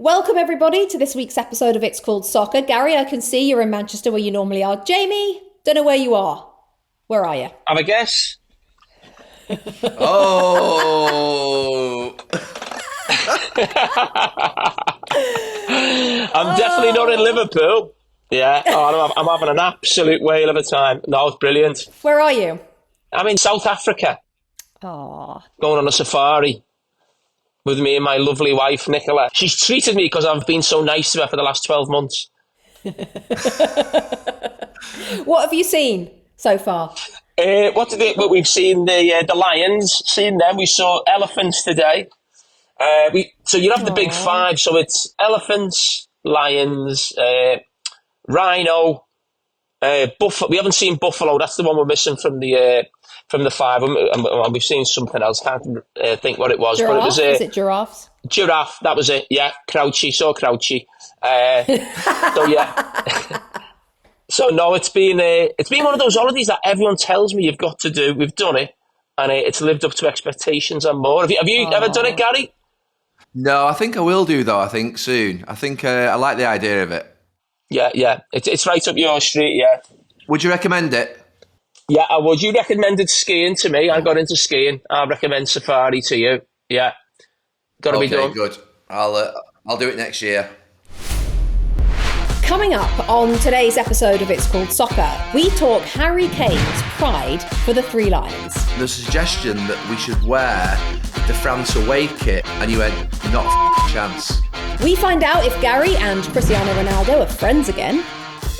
Welcome everybody to this week's episode of It's Called Soccer. Gary, I can see you're in Manchester where you normally are. Jamie, don't know where you are. Where are you? Have a guess. Oh! I'm definitely not in Liverpool. Yeah, I'm having an absolute whale of a time. No, it's brilliant. Where are you? I'm in South Africa. Oh, Going on a safari with me and my lovely wife, Nicola. She's treated me because I've been so nice to her for the last 12 months. what have you seen so far? We've seen the lions, seen them. We saw elephants today. So you have the big five. So it's elephants, lions, rhino, buffalo. We haven't seen buffalo. That's the one we're missing from the five. And we've seen something else. Can't think what it was. Giraffe? But it was Is it giraffes? Giraffe. That was it. Yeah, Crouchy. Saw Crouchy. So yeah. So no, it's been one of those holidays that everyone tells me you've got to do. We've done it, and it's lived up to expectations and more. Have you ever done it, Gary? No, I think I will do though. I think soon. I think I like the idea of it. Yeah. It's right up your street. Yeah. Would you recommend it? Yeah, I would. You recommended skiing to me. I got into skiing. I recommend safari to you. Yeah, got to be done. Good. I'll do it next year. Coming up on today's episode of It's Called Soccer, we talk Harry Kane's pride for the Three Lions. The suggestion that we should wear the France away kit, and you went, not a chance. We find out if Gary and Cristiano Ronaldo are friends again.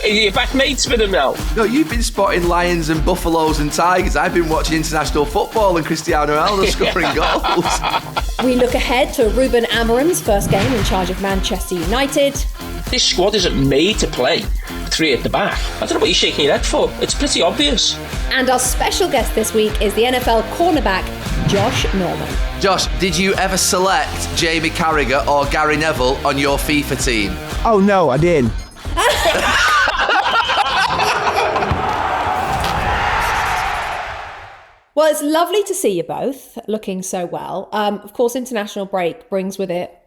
Are you back mates with him now? No, you've been spotting lions and buffaloes and tigers. I've been watching international football and Cristiano Ronaldo scoring goals. We look ahead to Ruben Amorim's first game in charge of Manchester United. This squad isn't made to play three at the back. I don't know what you're shaking your head for. It's pretty obvious. And our special guest this week is the NFL cornerback, Josh Norman. Josh, did you ever select Jamie Carragher or Gary Neville on your FIFA team? Oh no, I didn't. Well, it's lovely to see you both looking so well. Of course, international break brings with it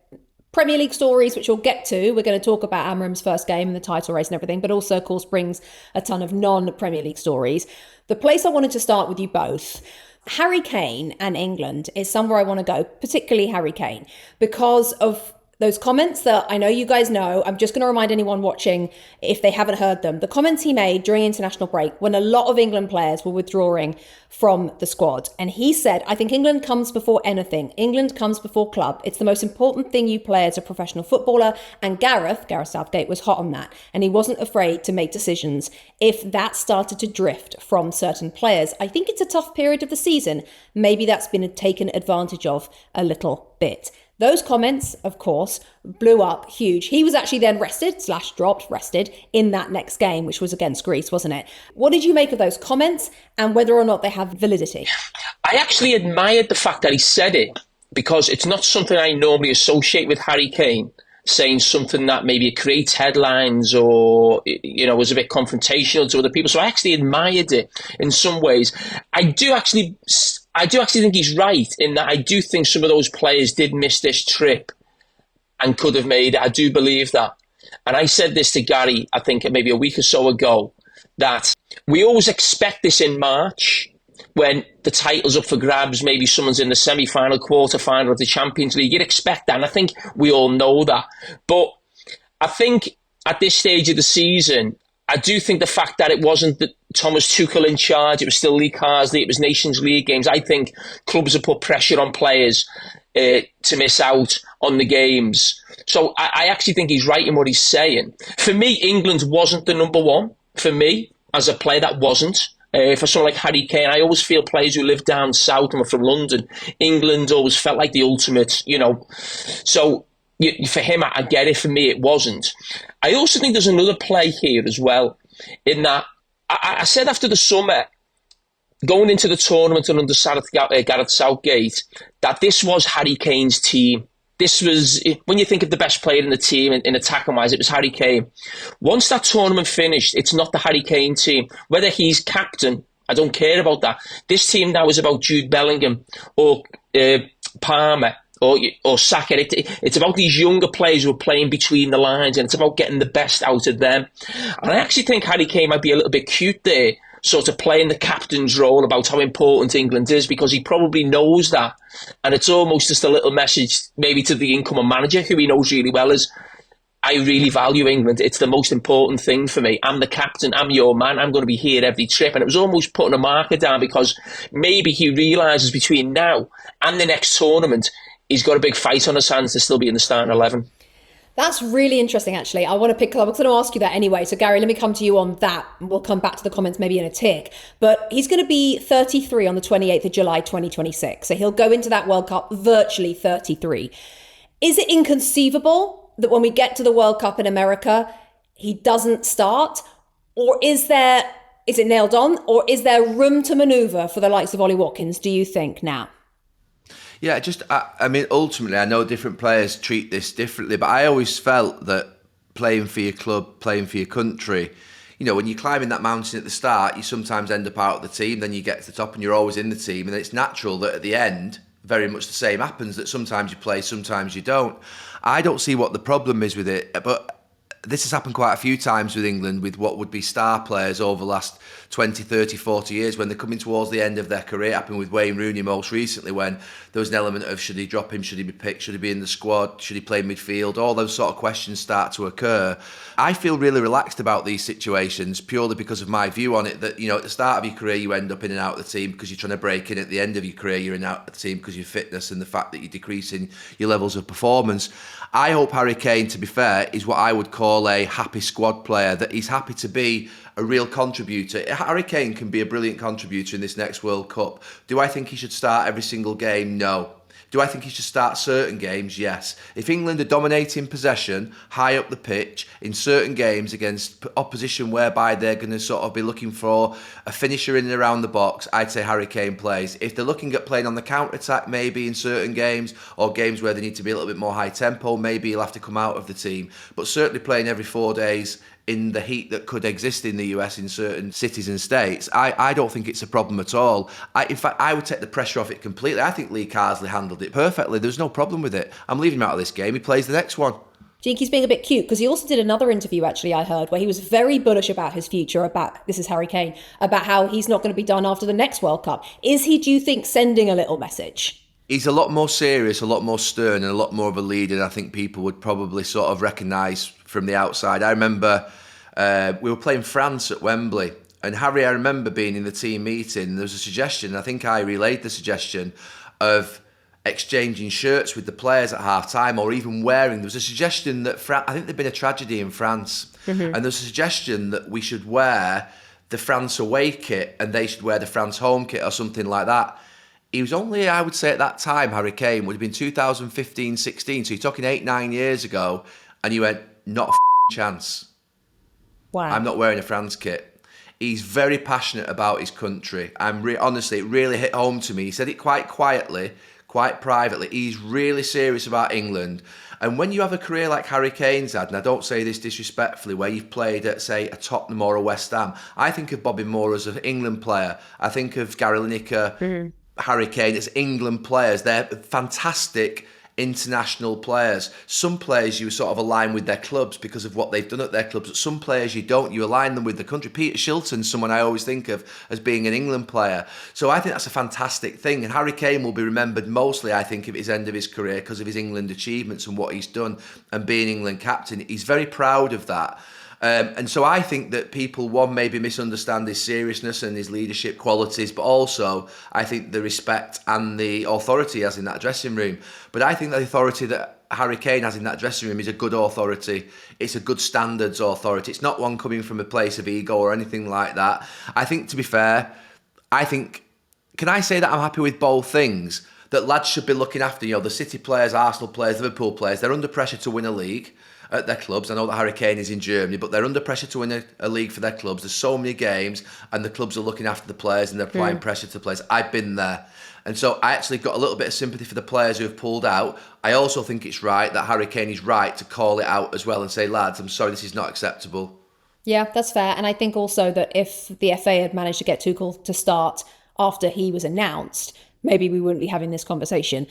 Premier League stories, which we'll get to. We're going to talk about Amorim's first game and the title race and everything, but also, of course, brings a ton of non-Premier League stories. The place I wanted to start with you both, Harry Kane and England, is somewhere I want to go, particularly Harry Kane, because of those comments that I know you guys know. I'm just going to remind anyone watching, if they haven't heard them, the comments he made during international break when a lot of England players were withdrawing from the squad. And he said, I think England comes before anything. England comes before club. It's the most important thing you play as a professional footballer. And Gareth Southgate was hot on that. And he wasn't afraid to make decisions if that started to drift from certain players. I think it's a tough period of the season. Maybe that's been taken advantage of a little bit. Those comments, of course, blew up huge. He was actually then rested in that next game, which was against Greece, wasn't it? What did you make of those comments and whether or not they have validity? I actually admired the fact that he said it, because it's not something I normally associate with Harry Kane, saying something that maybe creates headlines or, was a bit confrontational to other people. So I actually admired it in some ways. I do actually think he's right in that I do think some of those players did miss this trip and could have made it. I do believe that. And I said this to Gary, I think maybe a week or so ago, that we always expect this in March when the title's up for grabs. Maybe someone's in the semi-final, quarter-final of the Champions League. You'd expect that, and I think we all know that. But I think at this stage of the season, I do think the fact that it wasn't that Thomas Tuchel in charge, it was still Lee Carsley, it was Nations League games. I think clubs have put pressure on players to miss out on the games. So I actually think he's right in what he's saying. For me, England wasn't the number one. For me, as a player, that wasn't. For someone like Harry Kane, I always feel players who live down south and were from London, England always felt like the ultimate, So for him, I get it. For me, it wasn't. I also think there's another play here as well, in that I said after the summer, going into the tournament and under Gareth Southgate, that this was Harry Kane's team. This was, when you think of the best player in the team in attacking wise, it was Harry Kane. Once that tournament finished, it's not the Harry Kane team. Whether he's captain, I don't care about that. This team now is about Jude Bellingham or Palmer or sack it. It's about these younger players who are playing between the lines, and it's about getting the best out of them. And I actually think Harry Kane might be a little bit cute there, sort of playing the captain's role about how important England is, because he probably knows that. And it's almost just a little message maybe to the incoming manager, who he knows really well, is, I really value England. It's the most important thing for me. I'm the captain. I'm your man. I'm going to be here every trip. And it was almost putting a marker down, because maybe he realises between now and the next tournament, he's got a big fight on his hands to still be in the starting 11. That's really interesting, actually. I want to pick up. I was going to ask you that anyway. So, Gary, let me come to you on that. We'll come back to the comments maybe in a tick. But he's going to be 33 on the 28th of July, 2026. So he'll go into that World Cup virtually 33. Is it inconceivable that when we get to the World Cup in America, he doesn't start? Or is it nailed on? Or is there room to manoeuvre for the likes of Ollie Watkins, do you think, now? Yeah, I mean, ultimately, I know different players treat this differently, but I always felt that playing for your club, playing for your country, you know, when you're climbing that mountain at the start, you sometimes end up out of the team, then you get to the top and you're always in the team, and it's natural that at the end, very much the same happens, that sometimes you play, sometimes you don't. I don't see what the problem is with it, but this has happened quite a few times with England, with what would be star players over the last 20, 30, 40 years when they're coming towards the end of their career. It happened with Wayne Rooney most recently, when there was an element of, should he drop him, should he be picked, should he be in the squad, should he play midfield? All those sort of questions start to occur. I feel really relaxed about these situations purely because of my view on it, that, you know, at the start of your career you end up in and out of the team because you're trying to break in. At the end of your career you're in and out of the team because of your fitness and the fact that you're decreasing your levels of performance. I hope Harry Kane, to be fair, is what I would call a happy squad player, that he's happy to be a real contributor. Harry Kane can be a brilliant contributor in this next World Cup. Do I think he should start every single game? No. Do I think he should start certain games? Yes. If England are dominating possession high up the pitch in certain games against opposition whereby they're going to sort of be looking for a finisher in and around the box, I'd say Harry Kane plays. If they're looking at playing on the counter-attack maybe in certain games, or games where they need to be a little bit more high tempo, maybe he'll have to come out of the team. But certainly playing every 4 days in the heat that could exist in the US in certain cities and states, I don't think it's a problem at all. In fact, I would take the pressure off it completely. I think Lee Carsley handled it perfectly. There's no problem with it. I'm leaving him out of this game. He plays the next one. Jinky's being a bit cute, because he also did another interview, actually, I heard, where he was very bullish about his future, this is Harry Kane, about how he's not going to be done after the next World Cup. Is he, do you think, sending a little message? He's a lot more serious, a lot more stern, and a lot more of a leader than I think people would probably sort of recognise from the outside. I remember we were playing France at Wembley, and Harry, I remember being in the team meeting, there was a suggestion, I think I relayed the suggestion, of exchanging shirts with the players at half-time, or even wearing. There was a suggestion that, I think there'd been a tragedy in France, and there was a suggestion that we should wear the France away kit and they should wear the France home kit or something like that. He was only, I would say at that time, Harry Kane, would have been 2015-16, so you're talking 8-9 years ago, and he went, not a chance. Wow. I'm not wearing a France kit. He's very passionate about his country. Honestly, it really hit home to me. He said it quite quietly, quite privately. He's really serious about England. And when you have a career like Harry Kane's had, and I don't say this disrespectfully, where you've played at, say, a Tottenham or a West Ham, I think of Bobby Moore as an England player. I think of Gary Lineker, Harry Kane as England players. They're fantastic international players. Some players you sort of align with their clubs because of what they've done at their clubs, but some players you don't. You align them with the country. Peter Shilton's someone I always think of as being an England player. So I think that's a fantastic thing. And Harry Kane will be remembered mostly, I think, at his end of his career because of his England achievements and what he's done and being England captain. He's very proud of that. And so I think that people, one, maybe misunderstand his seriousness and his leadership qualities, but also I think the respect and the authority he has in that dressing room. But I think the authority that Harry Kane has in that dressing room is a good authority. It's a good standards authority. It's not one coming from a place of ego or anything like that. I think, to be fair, can I say that I'm happy with both things? That lads should be looking after, the City players, Arsenal players, Liverpool players, they're under pressure to win a league at their clubs. I know that Harry Kane is in Germany, but they're under pressure to win a league for their clubs. There's so many games and the clubs are looking after the players and they're applying pressure to the players. I've been there. And so I actually got a little bit of sympathy for the players who have pulled out. I also think it's right that Harry Kane is right to call it out as well and say, lads, I'm sorry, this is not acceptable. Yeah, that's fair. And I think also that if the FA had managed to get Tuchel to start after he was announced, maybe we wouldn't be having this conversation,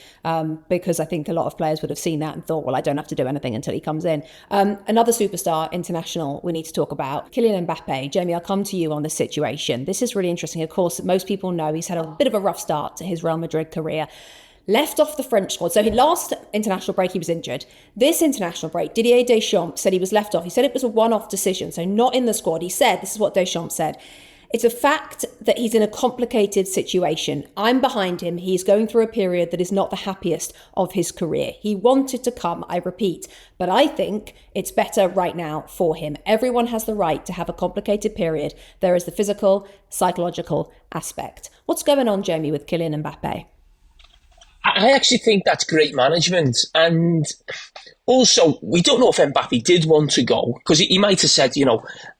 because I think a lot of players would have seen that and thought, well, I don't have to do anything until he comes in. Another superstar international we need to talk about, Kylian Mbappe. Jamie, I'll come to you on this situation. This is really interesting. Of course, most people know he's had a bit of a rough start to his Real Madrid career. Left off the French squad. So last international break, he was injured. This international break, Didier Deschamps said he was left off. He said it was a one-off decision, so not in the squad. He said, this is what Deschamps said, it's a fact that he's in a complicated situation. I'm behind him. He's going through a period that is not the happiest of his career. He wanted to come, I repeat, but I think it's better right now for him. Everyone has the right to have a complicated period. There is the physical, psychological aspect. What's going on, Jamie, with Kylian Mbappe? I actually think that's great management. And also, we don't know if Mbappe did want to go, because he might have said,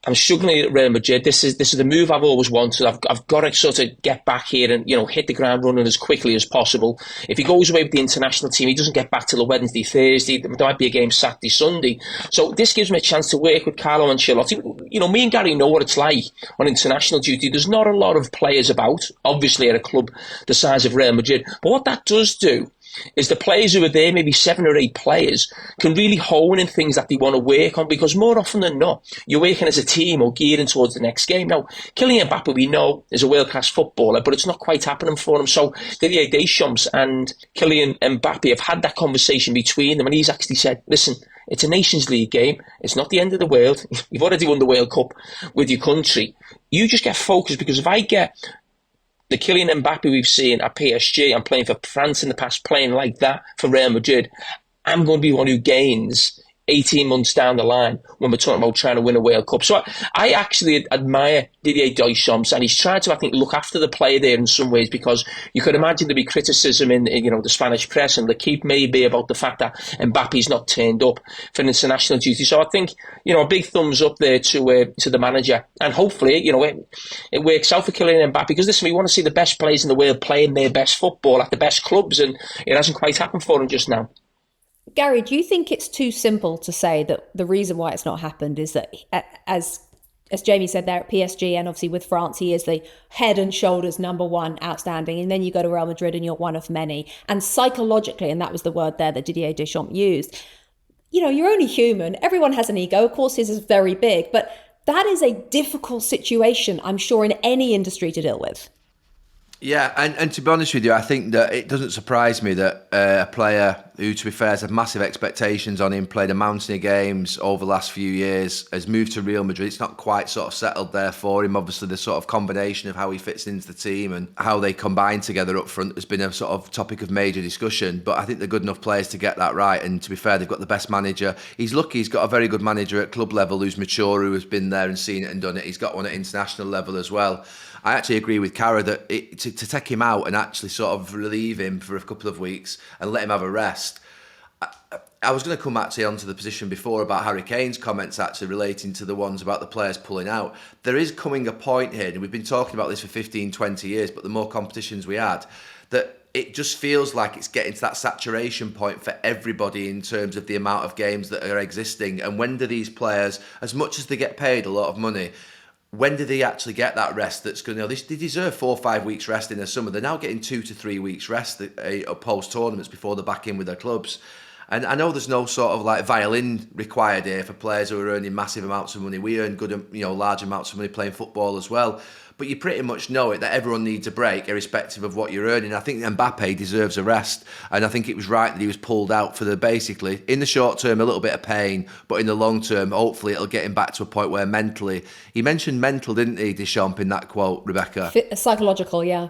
I'm struggling at Real Madrid. This is the move I've always wanted. I've got to sort of get back here and, hit the ground running as quickly as possible. If he goes away with the international team, he doesn't get back till the Wednesday, Thursday. There might be a game Saturday, Sunday. So this gives me a chance to work with Carlo Ancelotti. Me and Gary know what it's like on international duty. There's not a lot of players about, obviously, at a club the size of Real Madrid. But what that does do is the players who are there, maybe 7 or 8 players, can really hone in things that they want to work on, because more often than not, you're working as a team or gearing towards the next game. Now, Kylian Mbappe, we know, is a world-class footballer, but it's not quite happening for him. So Didier Deschamps and Kylian Mbappe have had that conversation between them, and he's actually said, listen, it's a Nations League game. It's not the end of the world. You've already won the World Cup with your country. You just get focused, because if I get the Kylian Mbappe we've seen at PSG and playing for France in the past, playing like that for Real Madrid, I'm going to be one who gains 18 months down the line when we're talking about trying to win a World Cup. So I actually admire Didier Deschamps, and he's tried to, I think, look after the player there in some ways, because you could imagine there'd be criticism in the Spanish press and L'Equipe maybe about the fact that Mbappe's not turned up for international duty. So I think, a big thumbs up there to the manager, and hopefully, it works out for Kylian Mbappe, because listen, we want to see the best players in the world playing their best football at the best clubs, and it hasn't quite happened for him just now. Gary, do you think it's too simple to say that the reason why it's not happened is that, as Jamie said there, at PSG and obviously with France, he is the head and shoulders number one outstanding, and then you go to Real Madrid and you're one of many, and psychologically, and that was the word there that Didier Deschamps used, you're only human. Everyone has an ego. Of course, his is very big, but that is a difficult situation, I'm sure, in any industry to deal with. Yeah, and to be honest with you, I think that it doesn't surprise me that a player who, to be fair, has had massive expectations on him, played a mountain of games over the last few years, has moved to Real Madrid. It's not quite sort of settled there for him. Obviously, the sort of combination of how he fits into the team and how they combine together up front has been a sort of topic of major discussion. But I think they're good enough players to get that right. And to be fair, they've got the best manager. He's lucky he's got a very good manager at club level who's mature, who has been there and seen it and done it. He's got one at international level as well. I actually agree with Carragher that to take him out and actually sort of relieve him for a couple of weeks and let him have a rest. I was going to come actually onto the position before about Harry Kane's comments actually relating to the ones about the players pulling out. There is coming a point here, and we've been talking about this for 15, 20 years, but the more competitions we had, that it just feels like it's getting to that saturation point for everybody in terms of the amount of games that are existing. And when do these players, as much as they get paid a lot of money, when do they actually get that rest that's going to, they deserve 4 or 5 weeks rest in the summer. They're now getting 2 to 3 weeks rest post tournaments before they're back in with their clubs. And I know there's no sort of like violin required here for players who are earning massive amounts of money. We earn good, large amounts of money playing football as well. But you pretty much know it that everyone needs a break, irrespective of what you're earning. I think Mbappe deserves a rest, and I think it was right that he was pulled out for basically, in the short term, a little bit of pain, but in the long term, hopefully it'll get him back to a point where mentally, he mentioned mental, didn't he, Deschamps, in that quote, Rebecca? Psychological, yeah.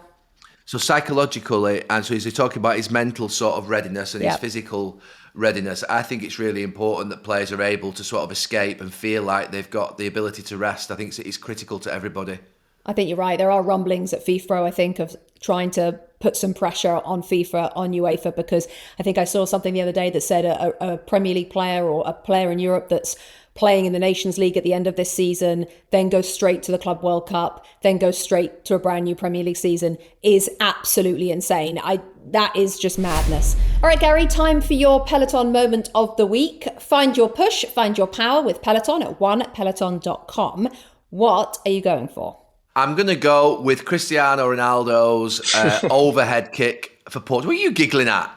So psychologically, and so he's talking about his mental sort of readiness and his physical readiness. I think it's really important that players are able to sort of escape and feel like they've got the ability to rest. I think it's critical to everybody. I think you're right. There are rumblings at FIFA, I think, of trying to put some pressure on FIFA, on UEFA, because I think I saw something the other day that said a Premier League player or a player in Europe that's playing in the Nations League at the end of this season, then goes straight to the Club World Cup, then goes straight to a brand new Premier League season is absolutely insane. That is just madness. All right, Gary, time for your Peloton moment of the week. Find your push, find your power with Peloton at onepeloton.com. What are you going for? I'm going to go with Cristiano Ronaldo's overhead kick for Portugal. What are you giggling at?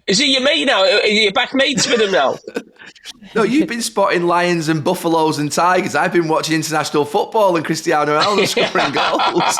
Is he your mate now? Are you back mates with him now? No, you've been spotting lions and buffaloes and tigers. I've been watching international football and Cristiano Ronaldo scoring goals.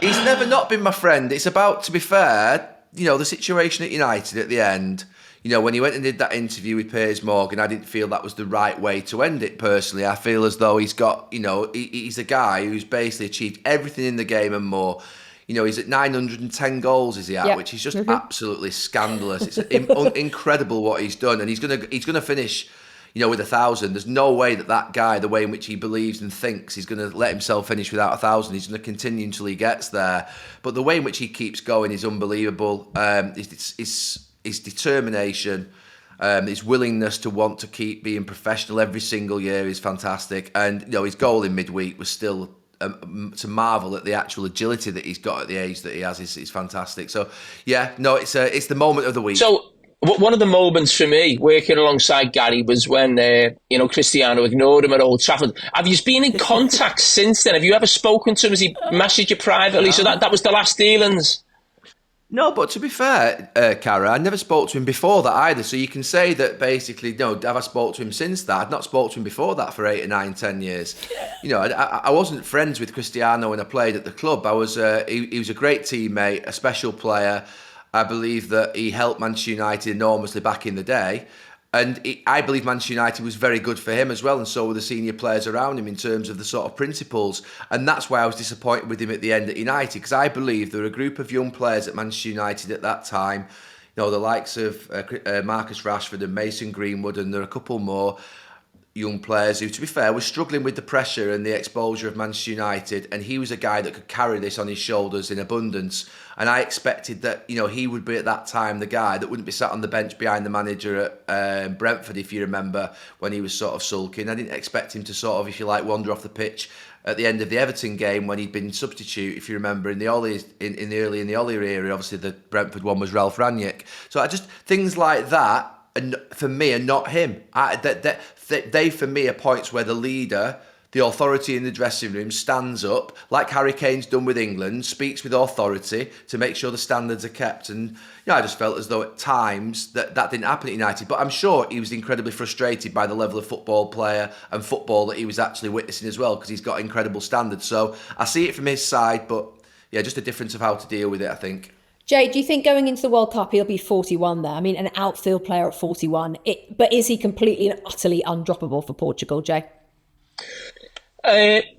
He's never not been my friend. It's about, to be fair, the situation at United at the end. When he went and did that interview with Piers Morgan, I didn't feel that was the right way to end it, personally. I feel as though he's got, he's a guy who's basically achieved everything in the game and more. He's at 910 goals, is he at? Yep. Which is just absolutely scandalous. It's incredible what he's done. And he's gonna finish, with 1,000. There's no way that guy, the way in which he believes and thinks, he's going to let himself finish without 1,000. He's going to continue until he gets there. But the way in which he keeps going is unbelievable. His determination, his willingness to want to keep being professional every single year is fantastic. And his goal in midweek was still to marvel at the actual agility that he's got at the age that he has. Is fantastic. So it's the moment of the week. So one of the moments for me working alongside Gary was when Cristiano ignored him at Old Trafford. Have you been in contact since then? Have you ever spoken to him? Has he messaged you privately? So that was the last dealings. No, but to be fair, Cara, I never spoke to him before that either. So you can say that basically, have I spoke to him since that? I'd not spoke to him before that for 8 or 9, 10 years. I wasn't friends with Cristiano when I played at the club. I was. He was a great teammate, a special player. I believe that he helped Manchester United enormously back in the day. And I believe Manchester United was very good for him as well, and so were the senior players around him in terms of the sort of principles. And that's why I was disappointed with him at the end at United, because I believe there were a group of young players at Manchester United at that time, the likes of Marcus Rashford and Mason Greenwood, and there are a couple more young players who, to be fair, were struggling with the pressure and the exposure of Manchester United, and he was a guy that could carry this on his shoulders in abundance. And I expected that, he would be at that time the guy that wouldn't be sat on the bench behind the manager at Brentford, if you remember, when he was sort of sulking. I didn't expect him to sort of, if you like, wander off the pitch at the end of the Everton game when he'd been substitute, if you remember, in the Ollie era. Obviously, the Brentford one was Ralph Rangnick. So things like that, and for me, are not him. They, for me, are points where the leader, the authority in the dressing room, stands up, like Harry Kane's done with England, speaks with authority to make sure the standards are kept. And I just felt as though at times that didn't happen at United. But I'm sure he was incredibly frustrated by the level of football player and football that he was actually witnessing as well, because he's got incredible standards. So I see it from his side, but just a difference of how to deal with it, I think. Jay, do you think going into the World Cup he'll be 41 there? I mean, an outfield player at 41. But is he completely and utterly undroppable for Portugal, Jay?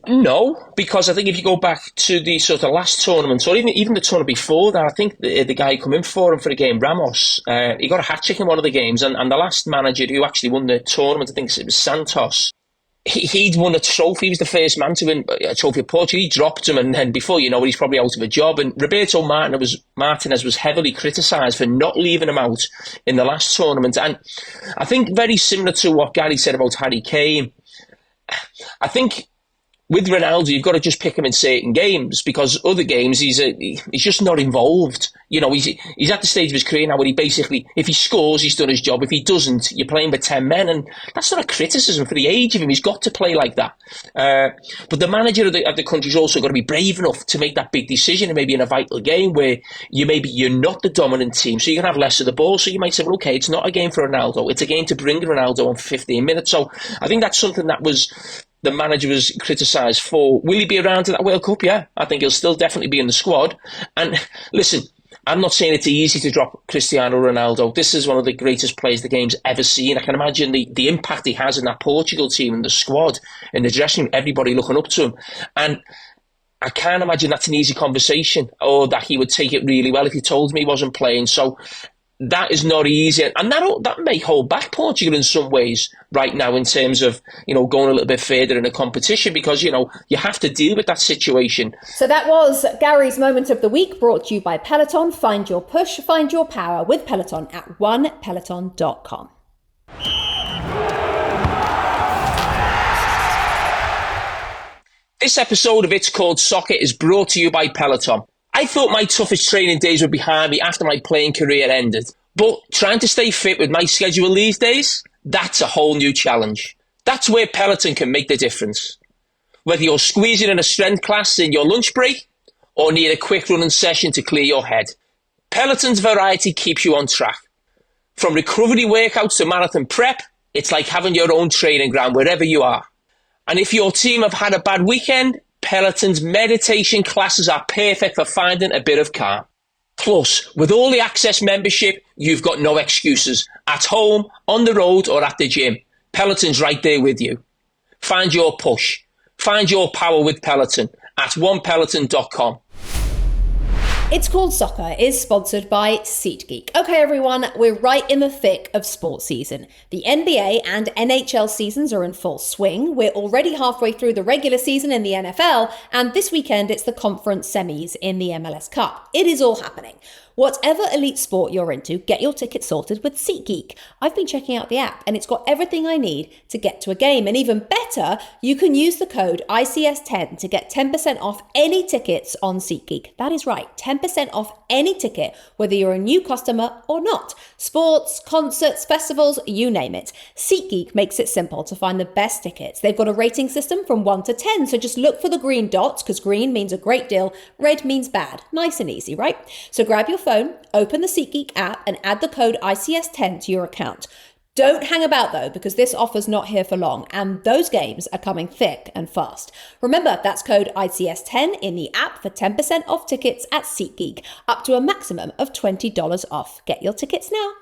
No, because I think if you go back to the sort of last tournament, or even the tournament before that, I think the guy who come in for him for the game, Ramos, he got a hat-trick in one of the games, and the last manager who actually won the tournament, I think it was Santos, he'd won a trophy. He was the first man to win a trophy of Portugal. He dropped him, and then before you know it, he's probably out of a job. And Roberto Martinez was heavily criticised for not leaving him out in the last tournament. And I think very similar to what Gary said about Harry Kane, I think with Ronaldo, you've got to just pick him in certain games, because other games he's just not involved. He's at the stage of his career now where he basically, if he scores, he's done his job. If he doesn't, you're playing with 10 men, and that's not a criticism for the age of him. He's got to play like that. But the manager of the country's also got to be brave enough to make that big decision, and maybe in a vital game where you're not the dominant team, so you can have less of the ball. So you might say, well, okay, it's not a game for Ronaldo. It's a game to bring Ronaldo on for 15 minutes. So I think that's something that the manager was criticised for. Will he be around to that World Cup? Yeah, I think he'll still definitely be in the squad. And listen, I'm not saying it's easy to drop Cristiano Ronaldo. This is one of the greatest players the game's ever seen. I can imagine the impact he has in that Portugal team and the squad, in the dressing room, everybody looking up to him. And I can't imagine that's an easy conversation, or that he would take it really well if he told me he wasn't playing. So that is not easy, and that may hold back Portugal in some ways right now in terms of going a little bit further in the competition, because you have to deal with that situation. So that was Gary's Moment of the Week, brought to you by Peloton. Find your push, find your power with Peloton at onepeloton.com. This episode of It's Called Soccer is brought to you by Peloton. I thought my toughest training days were behind me after my playing career ended. But trying to stay fit with my schedule these days, that's a whole new challenge. That's where Peloton can make the difference. Whether you're squeezing in a strength class in your lunch break or need a quick running session to clear your head, Peloton's variety keeps you on track. From recovery workouts to marathon prep, it's like having your own training ground wherever you are. And if your team have had a bad weekend, Peloton's meditation classes are perfect for finding a bit of calm. Plus, with all the Access membership, you've got no excuses. At home, on the road, or at the gym, Peloton's right there with you. Find your push. Find your power with Peloton at onepeloton.com. It's Called Soccer is sponsored by SeatGeek. Okay, everyone, we're right in the thick of sports season. The NBA and NHL seasons are in full swing. We're already halfway through the regular season in the NFL, and this weekend it's the conference semis in the MLS Cup. It is all happening. Whatever elite sport you're into, get your ticket sorted with SeatGeek. I've been checking out the app and it's got everything I need to get to a game. And even better, you can use the code ICS10 to get 10% off any tickets on SeatGeek. That is right, 10% off any ticket, whether you're a new customer or not. Sports, concerts, festivals, you name it. SeatGeek makes it simple to find the best tickets. They've got a rating system from 1 to 10, so just look for the green dots because green means a great deal, red means bad. Nice and easy, right? So grab your phone, open the SeatGeek app and add the code ICS10 to your account. Don't hang about though, because this offer's not here for long and those games are coming thick and fast. Remember, that's code ICS10 in the app for 10% off tickets at SeatGeek, up to a maximum of $20 off. Get your tickets now.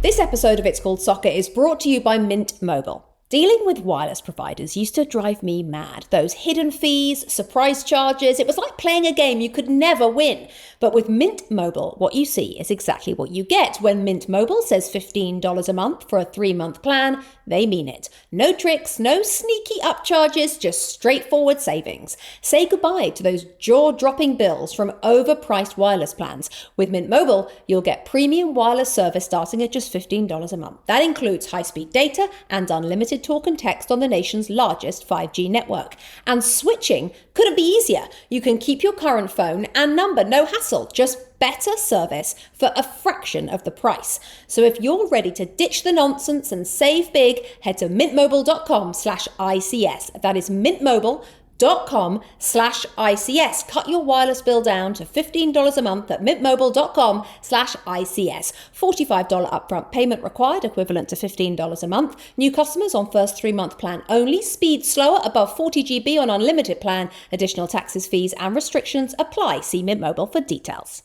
This episode of It's Called Soccer is brought to you by Mint Mobile. Dealing with wireless providers used to drive me mad. Those hidden fees, surprise charges, it was like playing a game you could never win. But with Mint Mobile, what you see is exactly what you get. When Mint Mobile says $15 a month for a 3-month plan, they mean it. No tricks, no sneaky upcharges, just straightforward savings. Say goodbye to those jaw-dropping bills from overpriced wireless plans. With Mint Mobile, you'll get premium wireless service starting at just $15 a month. That includes high-speed data and unlimited talk and text on the nation's largest 5G network. And switching couldn't be easier. You can keep your current phone and number, no hassle, just better service for a fraction of the price. So if you're ready to ditch the nonsense and save big, head to mintmobile.com/ICS. That is mintmobile.com/ICS. Cut your wireless bill down to $15 a month at mintmobile.com/ICS. $45 upfront payment required, equivalent to $15 a month. New customers on first 3-month plan only. Speed slower, above 40 GB on unlimited plan. Additional taxes, fees and restrictions apply. See Mint Mobile for details.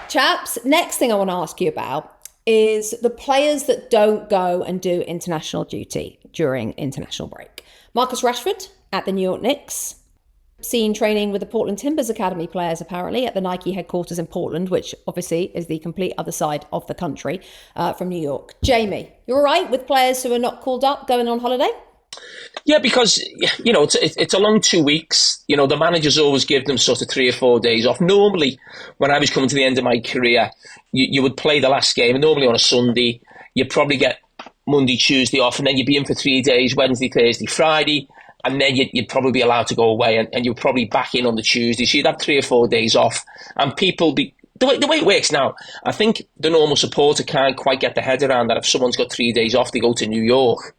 Chaps, next thing I want to ask you about is the players that don't go and do international duty during international break. Marcus Rashford at the New York Knicks, seen training with the Portland Timbers Academy players apparently at the Nike headquarters in Portland, which obviously is the complete other side of the country from New York. Jamie, you're all right with players who are not called up going on holiday? Yeah, because, it's a long 2 weeks. The managers always give them sort of 3 or 4 days off. Normally, when I was coming to the end of my career, you would play the last game, normally on a Sunday. You'd probably get Monday, Tuesday off, and then you'd be in for 3 days, Wednesday, Thursday, Friday, and then you'd probably be allowed to go away, and you'd probably back in on the Tuesday. So you'd have 3 or 4 days off, and people be... The way it works now, I think the normal supporter can't quite get their head around that if someone's got 3 days off, they go to New York.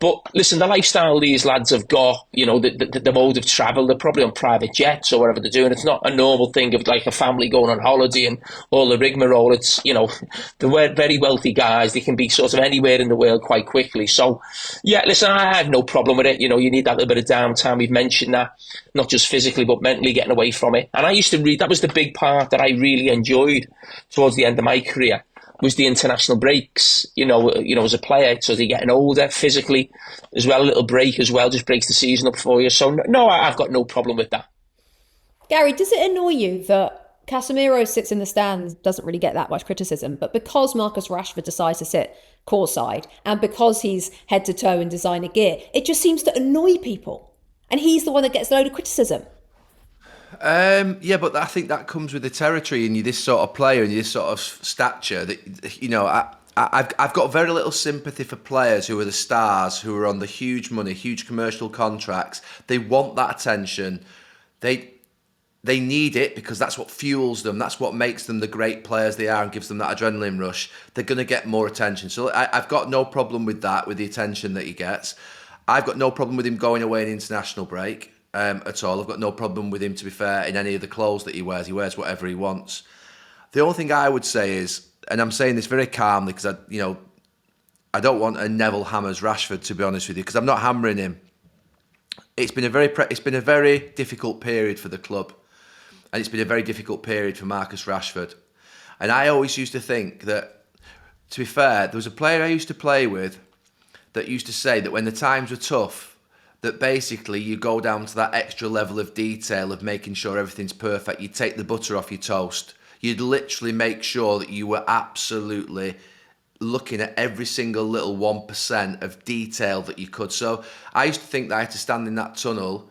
But listen, the lifestyle these lads have got, the mode of travel, they're probably on private jets or whatever they're doing. It's not a normal thing of like a family going on holiday and all the rigmarole. It's, they're very wealthy guys. They can be sort of anywhere in the world quite quickly. So, yeah, listen, I have no problem with it. You need that little bit of downtime. We've mentioned that, not just physically, but mentally getting away from it. And I used to read, that was the big part that I really enjoyed towards the end of my career, was the international breaks, as a player, so they're getting older physically as well, a little break as well, just breaks the season up for you. So no, I've got no problem with that. Gary, does it annoy you that Casemiro sits in the stands, doesn't really get that much criticism, but because Marcus Rashford decides to sit courtside and because he's head to toe in designer gear, it just seems to annoy people? And he's the one that gets a load of criticism. Yeah, but I think that comes with the territory, and you're this sort of player and you're this sort of stature that, I've got very little sympathy for players who are the stars, who are on the huge money, huge commercial contracts. They want that attention. they need it because that's what fuels them. That's what makes them the great players they are and gives them that adrenaline rush. They're going to get more attention. So I've got no problem with that, with the attention that he gets. I've got no problem with him going away in international break at all. I've got no problem with him, to be fair, in any of the clothes that he wears. He wears whatever he wants. The only thing I would say is, and I'm saying this very calmly because I don't want a Neville hammers Rashford, to be honest with you, because I'm not hammering him. It's been a very difficult period for the club. And it's been a very difficult period for Marcus Rashford. And I always used to think that, to be fair, there was a player I used to play with that used to say that when the times were tough, that basically you go down to that extra level of detail of making sure everything's perfect. You'd take the butter off your toast. You'd literally make sure that you were absolutely looking at every single little 1% of detail that you could. So I used to think that I had to stand in that tunnel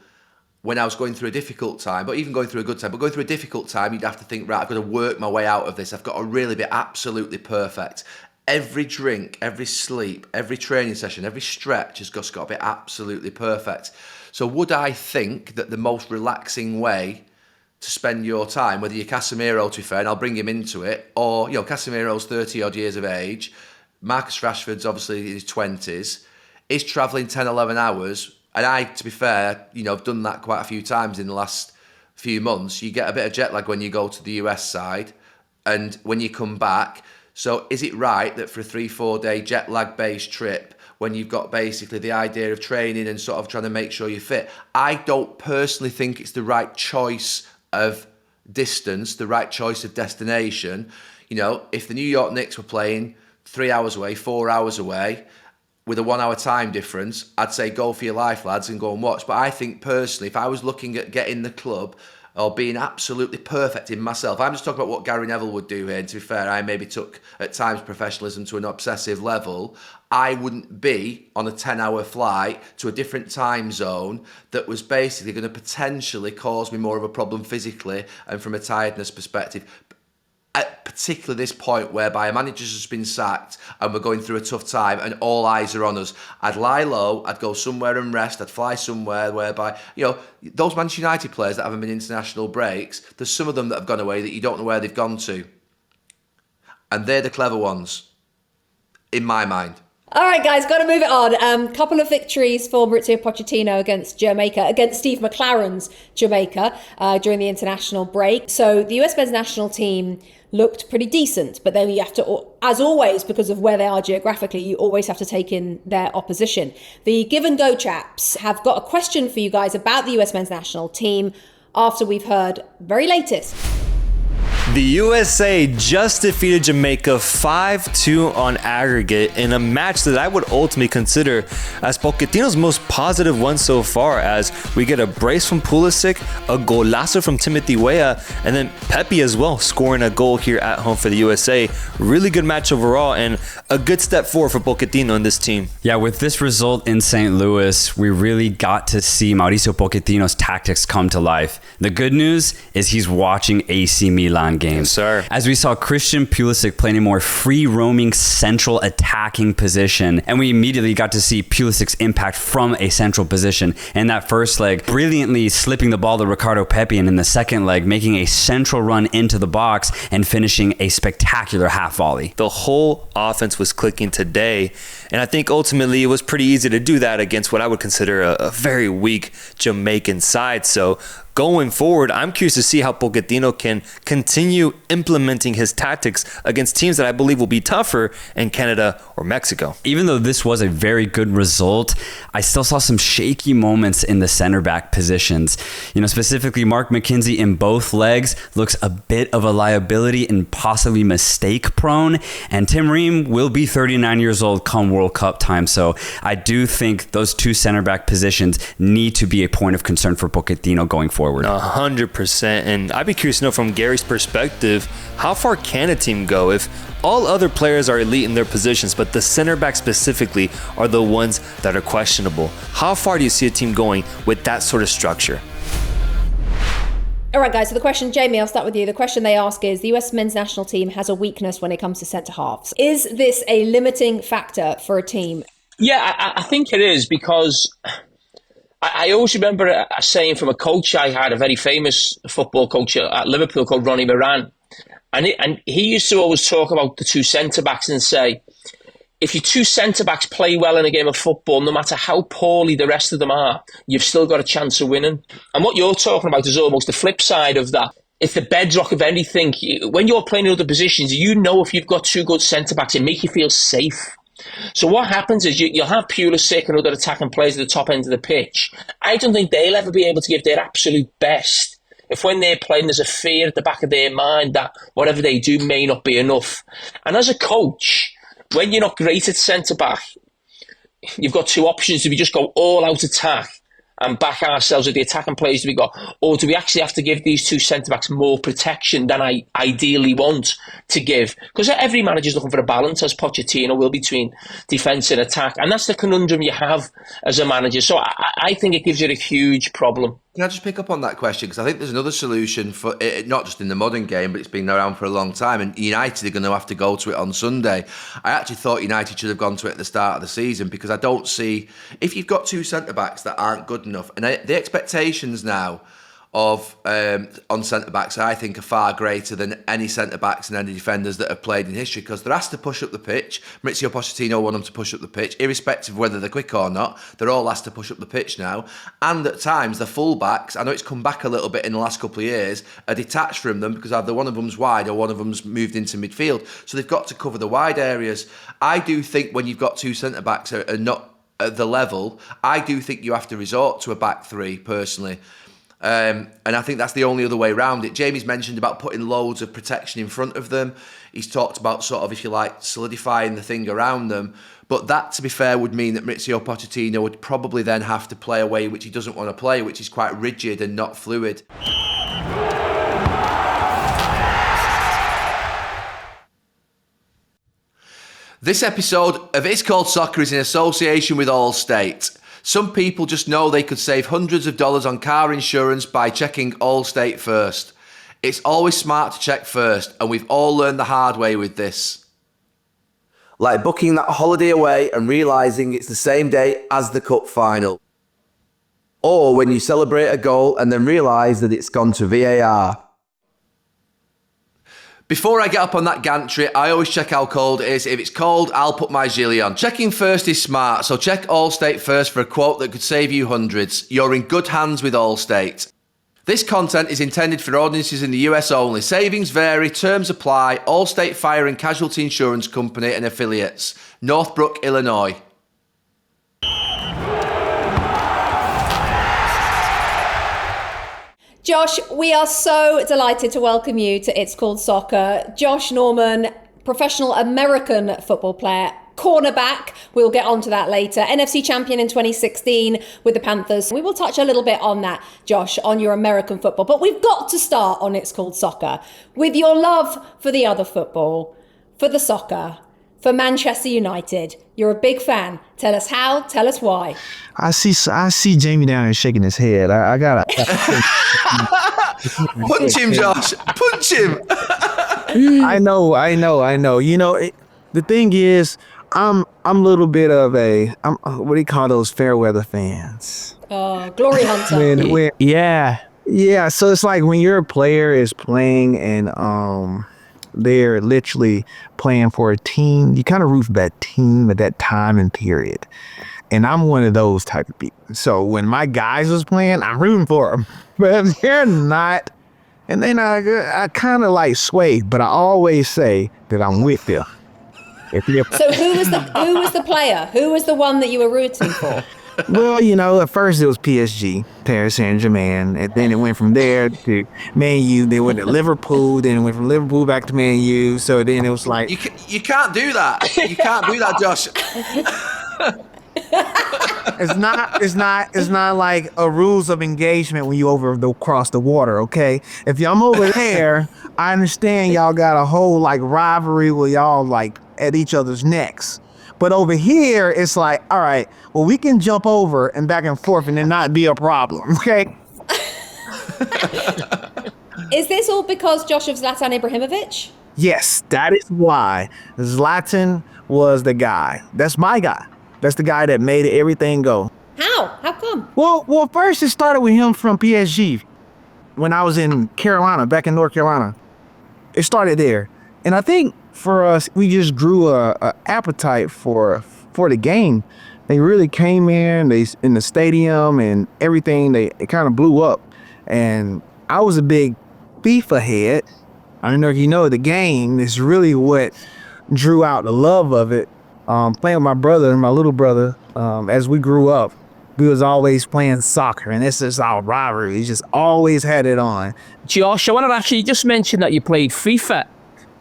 when I was going through a difficult time, but even going through a good time, but going through a difficult time, you'd have to think, right, I've got to work my way out of this. I've got to really be absolutely perfect. Every drink, every sleep, every training session, every stretch has just got to be absolutely perfect. So would I think that the most relaxing way to spend your time, whether you're Casemiro, to be fair, and I'll bring him into it, or, Casemiro's 30-odd years of age, Marcus Rashford's obviously in his 20s, is travelling 10, 11 hours. And I, to be fair, I've done that quite a few times in the last few months. You get a bit of jet lag when you go to the US side and when you come back. So is it right that for a 3-4 day jet lag based trip, when you've got basically the idea of training and sort of trying to make sure you're fit, I don't personally think it's the right choice of distance, the right choice of destination. If the New York Knicks were playing 3 hours away, 4 hours away, with a 1 hour time difference, I'd say go for your life, lads, and go and watch. But I think personally, if I was looking at getting the club or being absolutely perfect in myself, I'm just talking about what Gary Neville would do here. And to be fair, I maybe took at times professionalism to an obsessive level. I wouldn't be on a 10-hour flight to a different time zone that was basically going to potentially cause me more of a problem physically and from a tiredness perspective. At particularly this point whereby a manager's just been sacked and we're going through a tough time and all eyes are on us, I'd lie low, I'd go somewhere and rest, I'd fly somewhere whereby, those Manchester United players that haven't been international breaks, there's some of them that have gone away that you don't know where they've gone to. And they're the clever ones, in my mind. All right, guys, got to move it on. Couple of victories for Mauricio Pochettino against Jamaica, against Steve McLaren's Jamaica during the international break. So the US men's national team looked pretty decent, but then you have to, as always, because of where they are geographically, you always have to take in their opposition. The Give and Go chaps have got a question for you guys about the US men's national team after we've heard very latest. The USA just defeated Jamaica 5-2 on aggregate in a match that I would ultimately consider as Pochettino's most positive one so far, as we get a brace from Pulisic, a golazo from Timothy Weah, and then Pepe as well scoring a goal here at home for the USA. Really good match overall and a good step forward for Pochettino and this team. Yeah, with this result in St. Louis, we really got to see Mauricio Pochettino's tactics come to life. The good news is he's watching AC Milan games. Yes, sir. As we saw Christian Pulisic playing a more free-roaming central attacking position, and we immediately got to see Pulisic's impact from a central position. In that first leg, brilliantly slipping the ball to Ricardo Pepi, and in the second leg, making a central run into the box and finishing a spectacular half volley. The whole offense was clicking today, and I think ultimately it was pretty easy to do that against what I would consider a very weak Jamaican side. So going forward, I'm curious to see how Pochettino can continue implementing his tactics against teams that I believe will be tougher in Canada or Mexico. Even though this was a very good result, I still saw some shaky moments in the center back positions. Specifically Mark McKenzie in both legs looks a bit of a liability and possibly mistake prone. And Tim Ream will be 39 years old come World Cup time. So I do think those two center back positions need to be a point of concern for Pochettino going forward. 100%. And I'd be curious to know from Gary's perspective, how far can a team go if all other players are elite in their positions, but the center back specifically are the ones that are questionable? How far do you see a team going with that sort of structure? All right, guys, so the question, Jamie, I'll start with you. The question they ask is, the US men's national team has a weakness when it comes to centre-halves. Is this a limiting factor for a team? Yeah, I think it is, because I always remember a saying from a coach I had, a very famous football coach at Liverpool called Ronnie Moran. And he used to always talk about the two centre-backs and say, if your two centre-backs play well in a game of football, no matter how poorly the rest of them are, you've still got a chance of winning. And what you're talking about is almost the flip side of that. It's the bedrock of anything. When you're playing in other positions, you know if you've got two good centre-backs, it make you feel safe. So what happens is you'll have Pulisic and other attacking players at the top end of the pitch. I don't think they'll ever be able to give their absolute best if when they're playing there's a fear at the back of their mind that whatever they do may not be enough. And as a coach, when you're not great at centre-back, you've got two options. Do we just go all out attack and back ourselves with the attacking players that we got, or do we actually have to give these two centre-backs more protection than I ideally want to give? Because every manager's looking for a balance, as Pochettino will, between defence and attack, and that's the conundrum you have as a manager. So I think it gives you a huge problem. Can I just pick up on that question? Because I think there's another solution for it, not just in the modern game, but it's been around for a long time. And United are going to have to go to it on Sunday. I actually thought United should have gone to it at the start of the season, because I don't see, if you've got two centre-backs that aren't good enough, and the expectations now of on centre-backs, I think, are far greater than any centre-backs and any defenders that have played in history, because they're asked to push up the pitch. Maurizio Pochettino want them to push up the pitch, irrespective of whether they're quick or not. They're all asked to push up the pitch now. And at times, the full-backs, I know it's come back a little bit in the last couple of years, are detached from them because either one of them's wide or one of them's moved into midfield. So they've got to cover the wide areas. I do think when you've got two centre-backs are not at the level, I do think you have to resort to a back three, personally. And I think that's the only other way around it. Jamie's mentioned about putting loads of protection in front of them. He's talked about sort of, if you like, solidifying the thing around them. But that, to be fair, would mean that Maurizio Pochettino would probably then have to play a way which he doesn't want to play, which is quite rigid and not fluid. This episode of It's Called Soccer is in association with Allstate. Some people just know they could save hundreds of dollars on car insurance by checking Allstate first. It's always smart to check first, and we've all learned the hard way with this. Like booking that holiday away and realising it's the same day as the cup final. Or when you celebrate a goal and then realise that it's gone to VAR. Before I get up on that gantry, I always check how cold it is. If it's cold, I'll put my gilet on. Checking first is smart, so check Allstate first for a quote that could save you hundreds. You're in good hands with Allstate. This content is intended for audiences in the US only. Savings vary, terms apply. Allstate Fire and Casualty Insurance Company and Affiliates. Northbrook, Illinois. Josh, we are so delighted to welcome you to It's Called Soccer. Josh Norman, professional American football player, cornerback. We'll get onto that later. NFC champion in 2016 with the Panthers. We will touch a little bit on that, Josh, on your American football. But we've got to start on It's Called Soccer with your love for the other football, for the soccer, for Manchester United. You're a big fan. Tell us how, tell us why. I see Jamie down there shaking his head. I gotta punch him, Josh. Punch him. I know. You know, the thing is, I'm a little bit of what do you call those fair weather fans? Glory hunter. Yeah. So it's like when your player is playing and they're literally playing for a team, you kind of root for that team at that time and period. And I'm one of those type of people. So when my guys was playing, I'm rooting for them. But if they're not, and then I kind of like sway, but I always say that I'm with them. So who was the player? Who was the one that you were rooting for? Well, you know, at first it was PSG, Paris Saint-Germain, and then it went from there to Man U. Then went to Liverpool, then it went from Liverpool back to Man U. So then it was like you can't do that. You can't do that, Josh. It's not like a rules of engagement when you across the water, okay? If I'm over there, I understand y'all got a whole like rivalry where y'all like at each other's necks. But over here, it's like, all right, well, we can jump over and back and forth and it not be a problem, okay? Is this all because Josh of Zlatan Ibrahimovic? Yes, that is why. Zlatan was the guy. That's my guy. That's the guy that made everything go. How? How come? Well, first it started with him from PSG when I was in Carolina, back in North Carolina. It started there, and I think for us, we just grew a appetite for the game. They really came in the stadium and everything. It kind of blew up, and I was a big FIFA head. I don't know if you know, the game is really what drew out the love of it. Playing with my brother and my little brother, as we grew up, we was always playing soccer, and this is our rivalry. We just always had it on. Josh, I want to actually just mention that you played FIFA,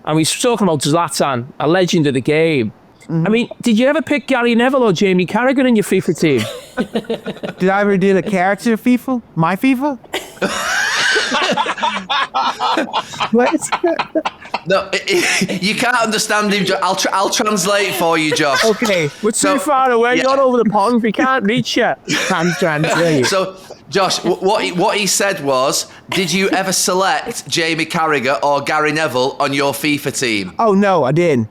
and we were talking about Zlatan, a legend of the game. I mean, did you ever pick Gary Neville or Jamie Carragher in your FIFA team? Did I ever did a character FIFA? My FIFA? What? No, you can't understand him. I'll translate for you, Josh. Okay. We're too far away. yeah. You're over the pond. We can't reach you. I'm trying to tell you. So, Josh, what he said was, did you ever select Jamie Carragher or Gary Neville on your FIFA team? Oh, no, I didn't.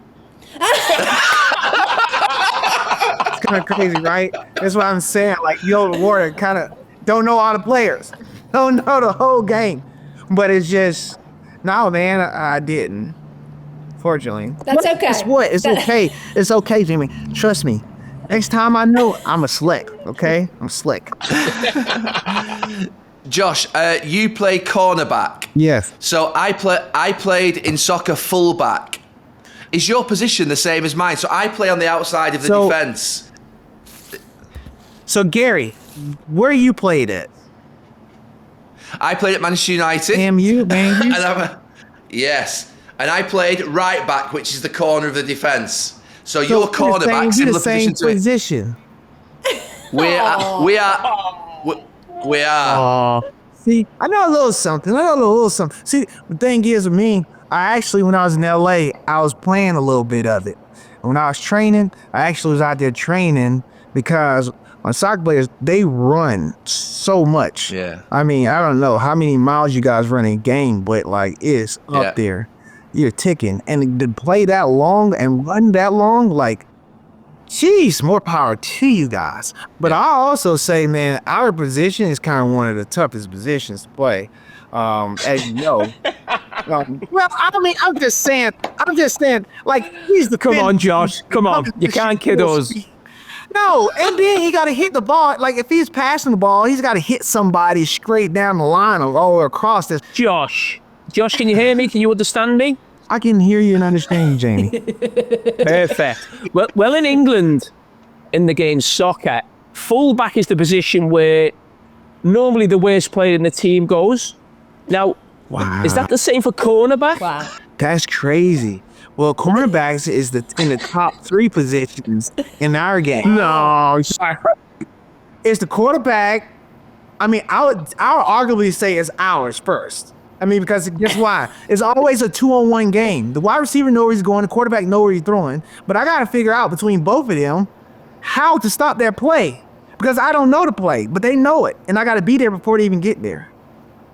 It's kind of crazy, right? That's what I'm saying. Like, Yo, the Warrior kind of don't know all the players. Don't know the whole game. But it's just, no, man, I didn't. Fortunately. That's okay. Guess what? It's okay. It's okay, Jimmy. Trust me. Next time I know, I'm a slick, okay? I'm slick. Josh, you play cornerback. Yes. So I played in soccer fullback. Is your position the same as mine? So I play on the outside of the defense. So, Gary, where you played at? I played at Manchester United. MU, man. Yes. And I played right back, which is the corner of the defense. So your cornerback, similar position to position. We are. See, I know a little something. See, the thing is with me, I actually, when I was in LA, I was playing a little bit of it. When I was training, I actually was out there training because on soccer players, they run so much. Yeah. I mean, I don't know how many miles you guys run in a game, but like it's up there. You're ticking. And to play that long and run that long, like, jeez, more power to you guys. But I also say, man, our position is kind of one of the toughest positions to play. As you know. Well, I mean, I'm just saying, like, he's the Come on, Josh. Come on. You can't kid us. No, and then he got to hit the ball. Like, if he's passing the ball, he's got to hit somebody straight down the line or all across this. Josh, can you hear me? Can you understand me? I can hear you and understand you, Jamie. Perfect. Well, in England, in the game soccer, fullback is the position where normally the worst player in the team goes. Now, is that the same for cornerback? Wow. That's crazy. Well, cornerbacks is in the top 3 positions in our game. No, sorry. It's the quarterback. I mean, I would arguably say it's ours first. I mean, because guess why? It's always a 2-on-1 game. The wide receiver knows where he's going. The quarterback knows where he's throwing. But I got to figure out between both of them how to stop their play. Because I don't know the play, but they know it. And I got to be there before they even get there.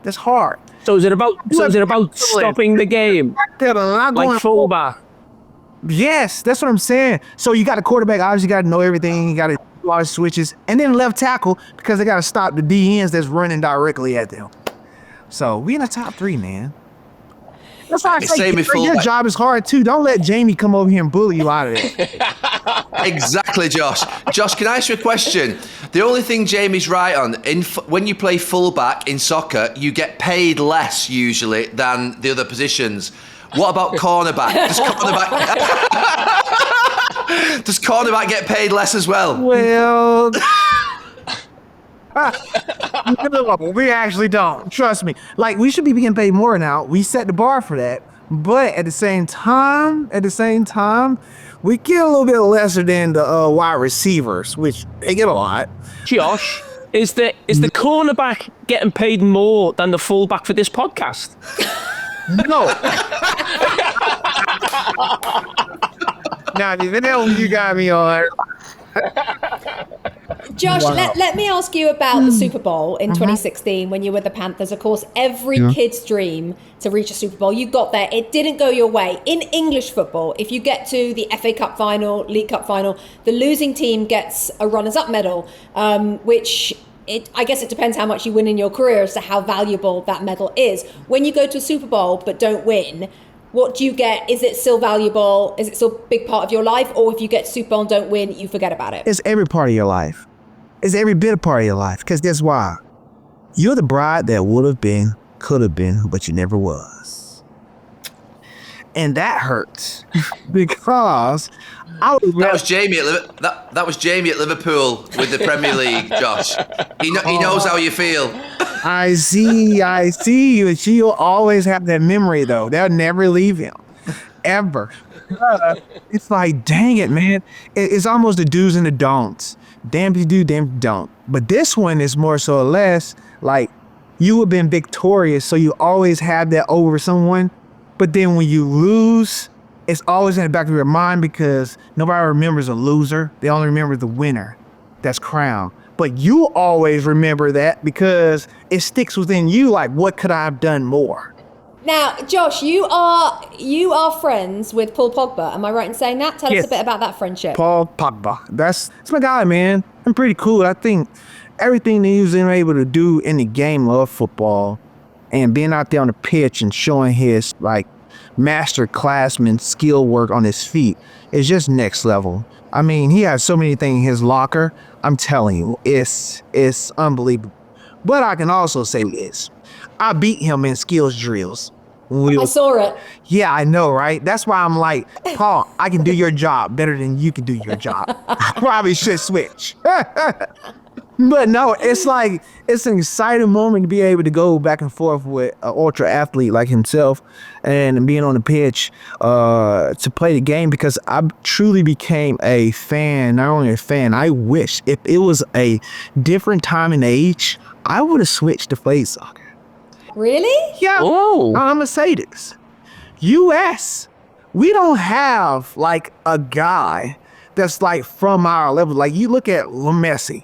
That's hard. So is it about stopping the game? Like fullback? Yes, that's what I'm saying. So you got a quarterback, obviously got to know everything. You got to do all the switches. And then left tackle, because they got to stop the DNs that's running directly at them. So we in the top 3, man. That's why I say your job is hard too. Don't let Jamie come over here and bully you out of it. Exactly, Josh. Josh, can I ask you a question? The only thing Jamie's right on, when you play fullback in soccer, you get paid less usually than the other positions. What about cornerback? Does cornerback get paid less as well? Well, we actually don't. Trust me. Like, we should be getting paid more now. We set the bar for that. But at the same time, we get a little bit lesser than the wide receivers, which they get a lot. Josh, is the cornerback getting paid more than the fullback for this podcast? No. Now, even though you got me on. Josh, Wow. let me ask you about the Super Bowl in 2016 when you were the Panthers. Of course, every kid's dream to reach a Super Bowl. You got there. It didn't go your way. In English football, if you get to the FA Cup final, League Cup final, the losing team gets a runners-up medal, which I guess it depends how much you win in your career as to how valuable that medal is. When you go to a Super Bowl but don't win, what do you get? Is it still valuable? Is it still a big part of your life? Or if you get to Super Bowl and don't win, you forget about it? It's every part of your life. It's every bit of part of your life. Because guess why? You're the bride that would have been, could have been, but you never was. And that hurts because That was Jamie at that was Jamie at Liverpool with the Premier League, Josh. He knows how you feel. I see. But she'll always have that memory, though. They'll never leave him, ever. It's like, dang it, man. It's almost the do's and the don'ts. Damn if you do, damn if you don't. But this one is more so or less like you have been victorious, so you always have that over someone. But then when you lose, it's always in the back of your mind because nobody remembers a loser. They only remember the winner that's crowned. But you always remember that because it sticks within you like, what could I have done more? Now, Josh, you are friends with Paul Pogba. Am I right in saying that? Tell us a bit about that friendship. Paul Pogba. That's my guy, man. I'm pretty cool. I think everything that he was able to do in the game of football and being out there on the pitch and showing his like master classman skill work on his feet is just next level. I mean, he has so many things in his locker. I'm telling you, it's unbelievable. But I can also say this. I beat him in skills drills. I saw it. Yeah, I know, right? That's why I'm like, Paul, I can do your job better than you can do your job. I probably should switch. But no, it's like, it's an exciting moment to be able to go back and forth with an ultra athlete like himself and being on the pitch to play the game because I truly became a fan, not only a fan, I wish if it was a different time and age, I would have switched to play soccer. Really? Yeah. Oh. I'm going to say this. US, we don't have like a guy that's like from our level. Like you look at Messi.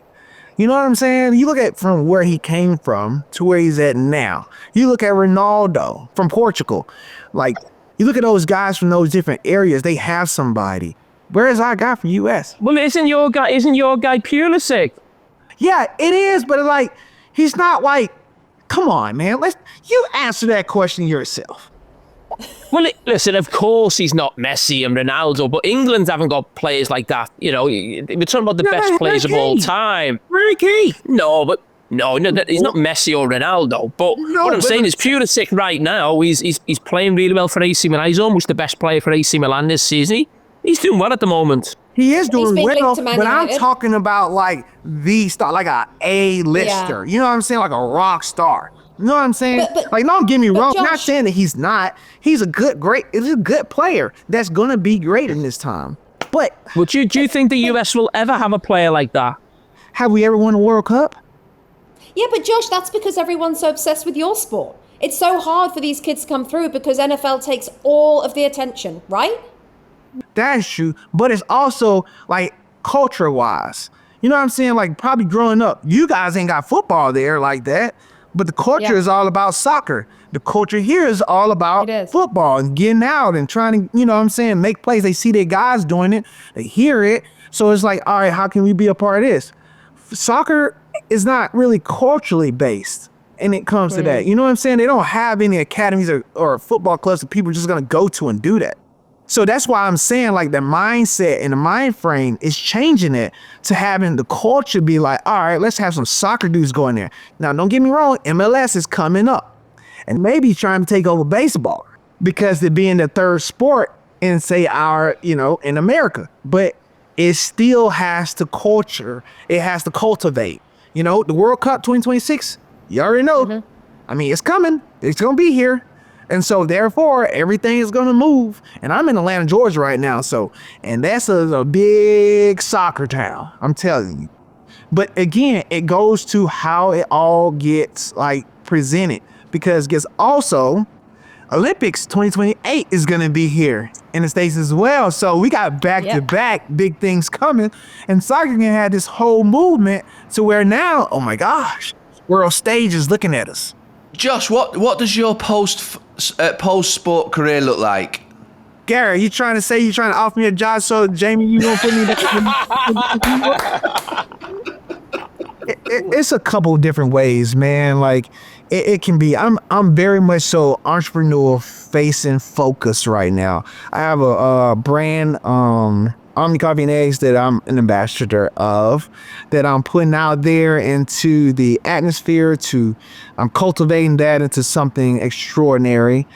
You know what I'm saying? You look at from where he came from to where he's at now. You look at Ronaldo from Portugal. Like, you look at those guys from those different areas, they have somebody. Where is our guy from US? Well, isn't your guy Pulisic? Yeah, it is, but like, he's not like, come on, man. You answer that question yourself. Well, listen, of course he's not Messi and Ronaldo, but England haven't got players like that. You know, we're talking about the best players of all time. Harry Kane. No, he's not Messi or Ronaldo. But what I'm saying is Pulisic right now, he's playing really well for AC Milan. He's almost the best player for AC Milan this season. He's doing well at the moment. He is doing been well, linked to Man but I'm United. talking about like the star, like a A-lister. Yeah. You know what I'm saying? Like a rock star. You know what I'm saying? But- like, don't get me wrong. I'm not Josh- saying that he's not. He's a good player that's going to be great in this time. But But do you think the US will ever have a player like that? have we ever won a World Cup? Yeah, but Josh, that's because everyone's so obsessed with your sport. It's so hard for these kids to come through because NFL takes all of the attention, right? That's true. But it's also like culture-wise. You know what I'm saying? Like probably growing up, you guys ain't got football there like that. But the culture Yeah. is all about soccer. The culture here is all about It is. football and getting out and trying to, you know what I'm saying, make plays. They see their guys doing it. They hear it. So it's like, all right, how can we be a part of this? Soccer is not really culturally based and it comes to that. You know what I'm saying? They don't have any academies or football clubs that people are just going to go to and do that. So that's why I'm saying like the mindset and the mind frame is changing it to having the culture be like, all right, let's have some soccer dudes go in there. Now, don't get me wrong, MLS is coming up and maybe trying to take over baseball because they're being the third sport in say in America, but it still has to culture. It has to cultivate, the World Cup 2026, you already know. Mm-hmm. I mean, it's coming. It's going to be here. And so, therefore, everything is going to move. And I'm in Atlanta, Georgia right now. And that's a big soccer town. I'm telling you. But again, it goes to how it all gets like presented. Because guess also, Olympics 2028 is going to be here in the States as well. So we got back-to-back big things coming. And soccer can have this whole movement to where now, oh my gosh, world stage is looking at us. Josh, what does your post-sport career look like? Gary, you trying to offer me a job so Jamie, you gonna put me it's a couple of different ways, man. Like it can be. I'm very much so entrepreneurial facing focused right now. I have a brand, Omni Coffee and Eggs, that I'm an ambassador of, that I'm putting out there into the atmosphere. I'm cultivating that into something extraordinary.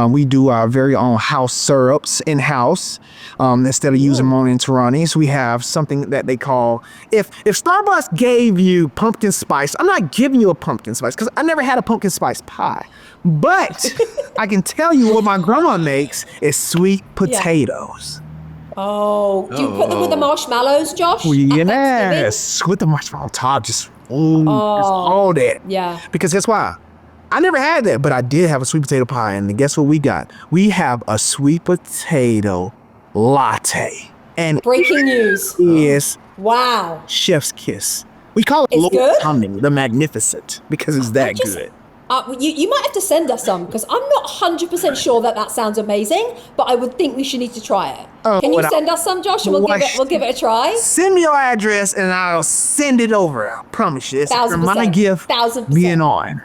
We do our very own house syrups in-house. Instead of using them in Toronto's, we have something that they call, if Starbucks gave you pumpkin spice, I'm not giving you a pumpkin spice because I never had a pumpkin spice pie. But I can tell you what my grandma makes is sweet potatoes. Oh, do you put them with the marshmallows, Josh? Yes, with the marshmallow on top, just all that. Yeah. Because guess why? I never had that, but I did have a sweet potato pie, and guess what we got? We have a sweet potato latte. And breaking news. Yes. Wow. Chef's kiss. We call it It's Lord good? Cumming, the Magnificent, because it's that good. You might have to send us some because I'm not 100% sure that sounds amazing, but I would think we should need to try it. Can you send us some, Josh, and we'll give it a try? Send me your address and I'll send it over. I promise you. It's for my gift 1,000%. being on.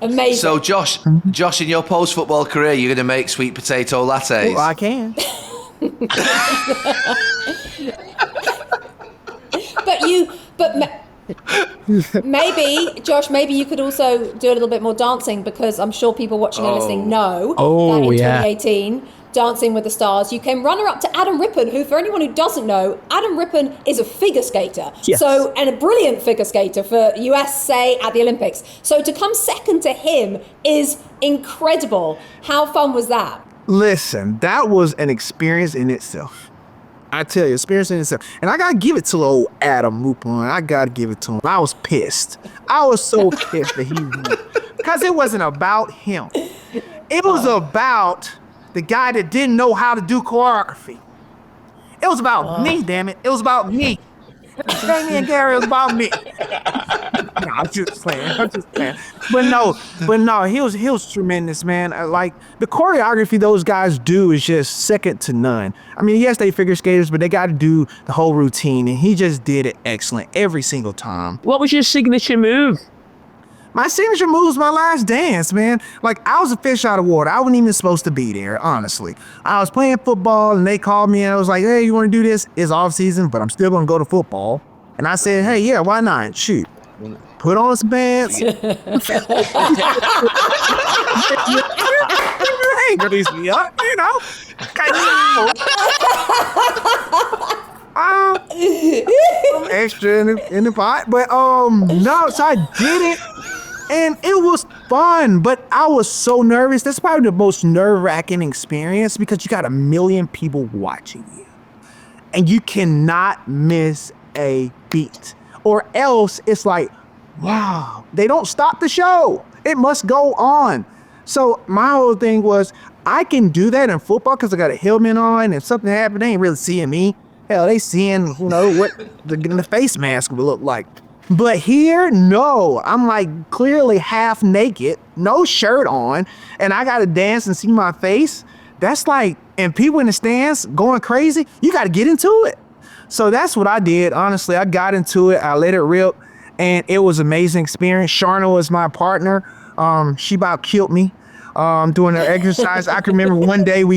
Amazing. So Josh, in your post-football career, you're going to make sweet potato lattes? Well, I can. Maybe, Josh, you could also do a little bit more dancing because I'm sure people watching and listening know that in 2018, Dancing with the Stars, you came runner-up to Adam Rippon, who, for anyone who doesn't know, Adam Rippon is a figure skater. Yes. And a brilliant figure skater for USA at the Olympics. So to come second to him is incredible. How fun was that? Listen, that was an experience in itself. I tell you, experience in itself. And I gotta give it to old Adam Rippon. I gotta give it to him. I was pissed. I was so pissed that he won. Because it wasn't about him. It was about the guy that didn't know how to do choreography. It was about me, damn it. It was about me. Jamie and Gary, it was about me. No, I'm just playing. But no, he was tremendous, man. Like, the choreography those guys do is just second to none. I mean, yes, they figure skaters, but they got to do the whole routine, and he just did it excellent every single time. What was your signature move? My signature move was my last dance, man. Like, I was a fish out of water. I wasn't even supposed to be there, honestly. I was playing football, and they called me, and I was like, hey, you want to do this? It's off season, but I'm still going to go to football. And I said, hey, yeah, why not? Shoot. Put on some pants. Hey, release me up, you know. Extra in the pot. But, no, so I did it. And it was fun, but I was so nervous. That's probably the most nerve-wracking experience because you got 1 million people watching you. And you cannot miss a beat. Or else it's like, wow, they don't stop the show. It must go on. So my whole thing was, I can do that in football because I got a helmet on. If something happened, they ain't really seeing me. Hell, they seeing, what the face mask would look like. But here, no, I'm like clearly half naked, no shirt on, and I gotta dance and see my face. That's like, and people in the stands going crazy, you gotta get into it. So that's what I did. Honestly, I got into it, I let it rip, and it was an amazing experience. Sharna was my partner. She about killed me doing her exercise. I can remember one day we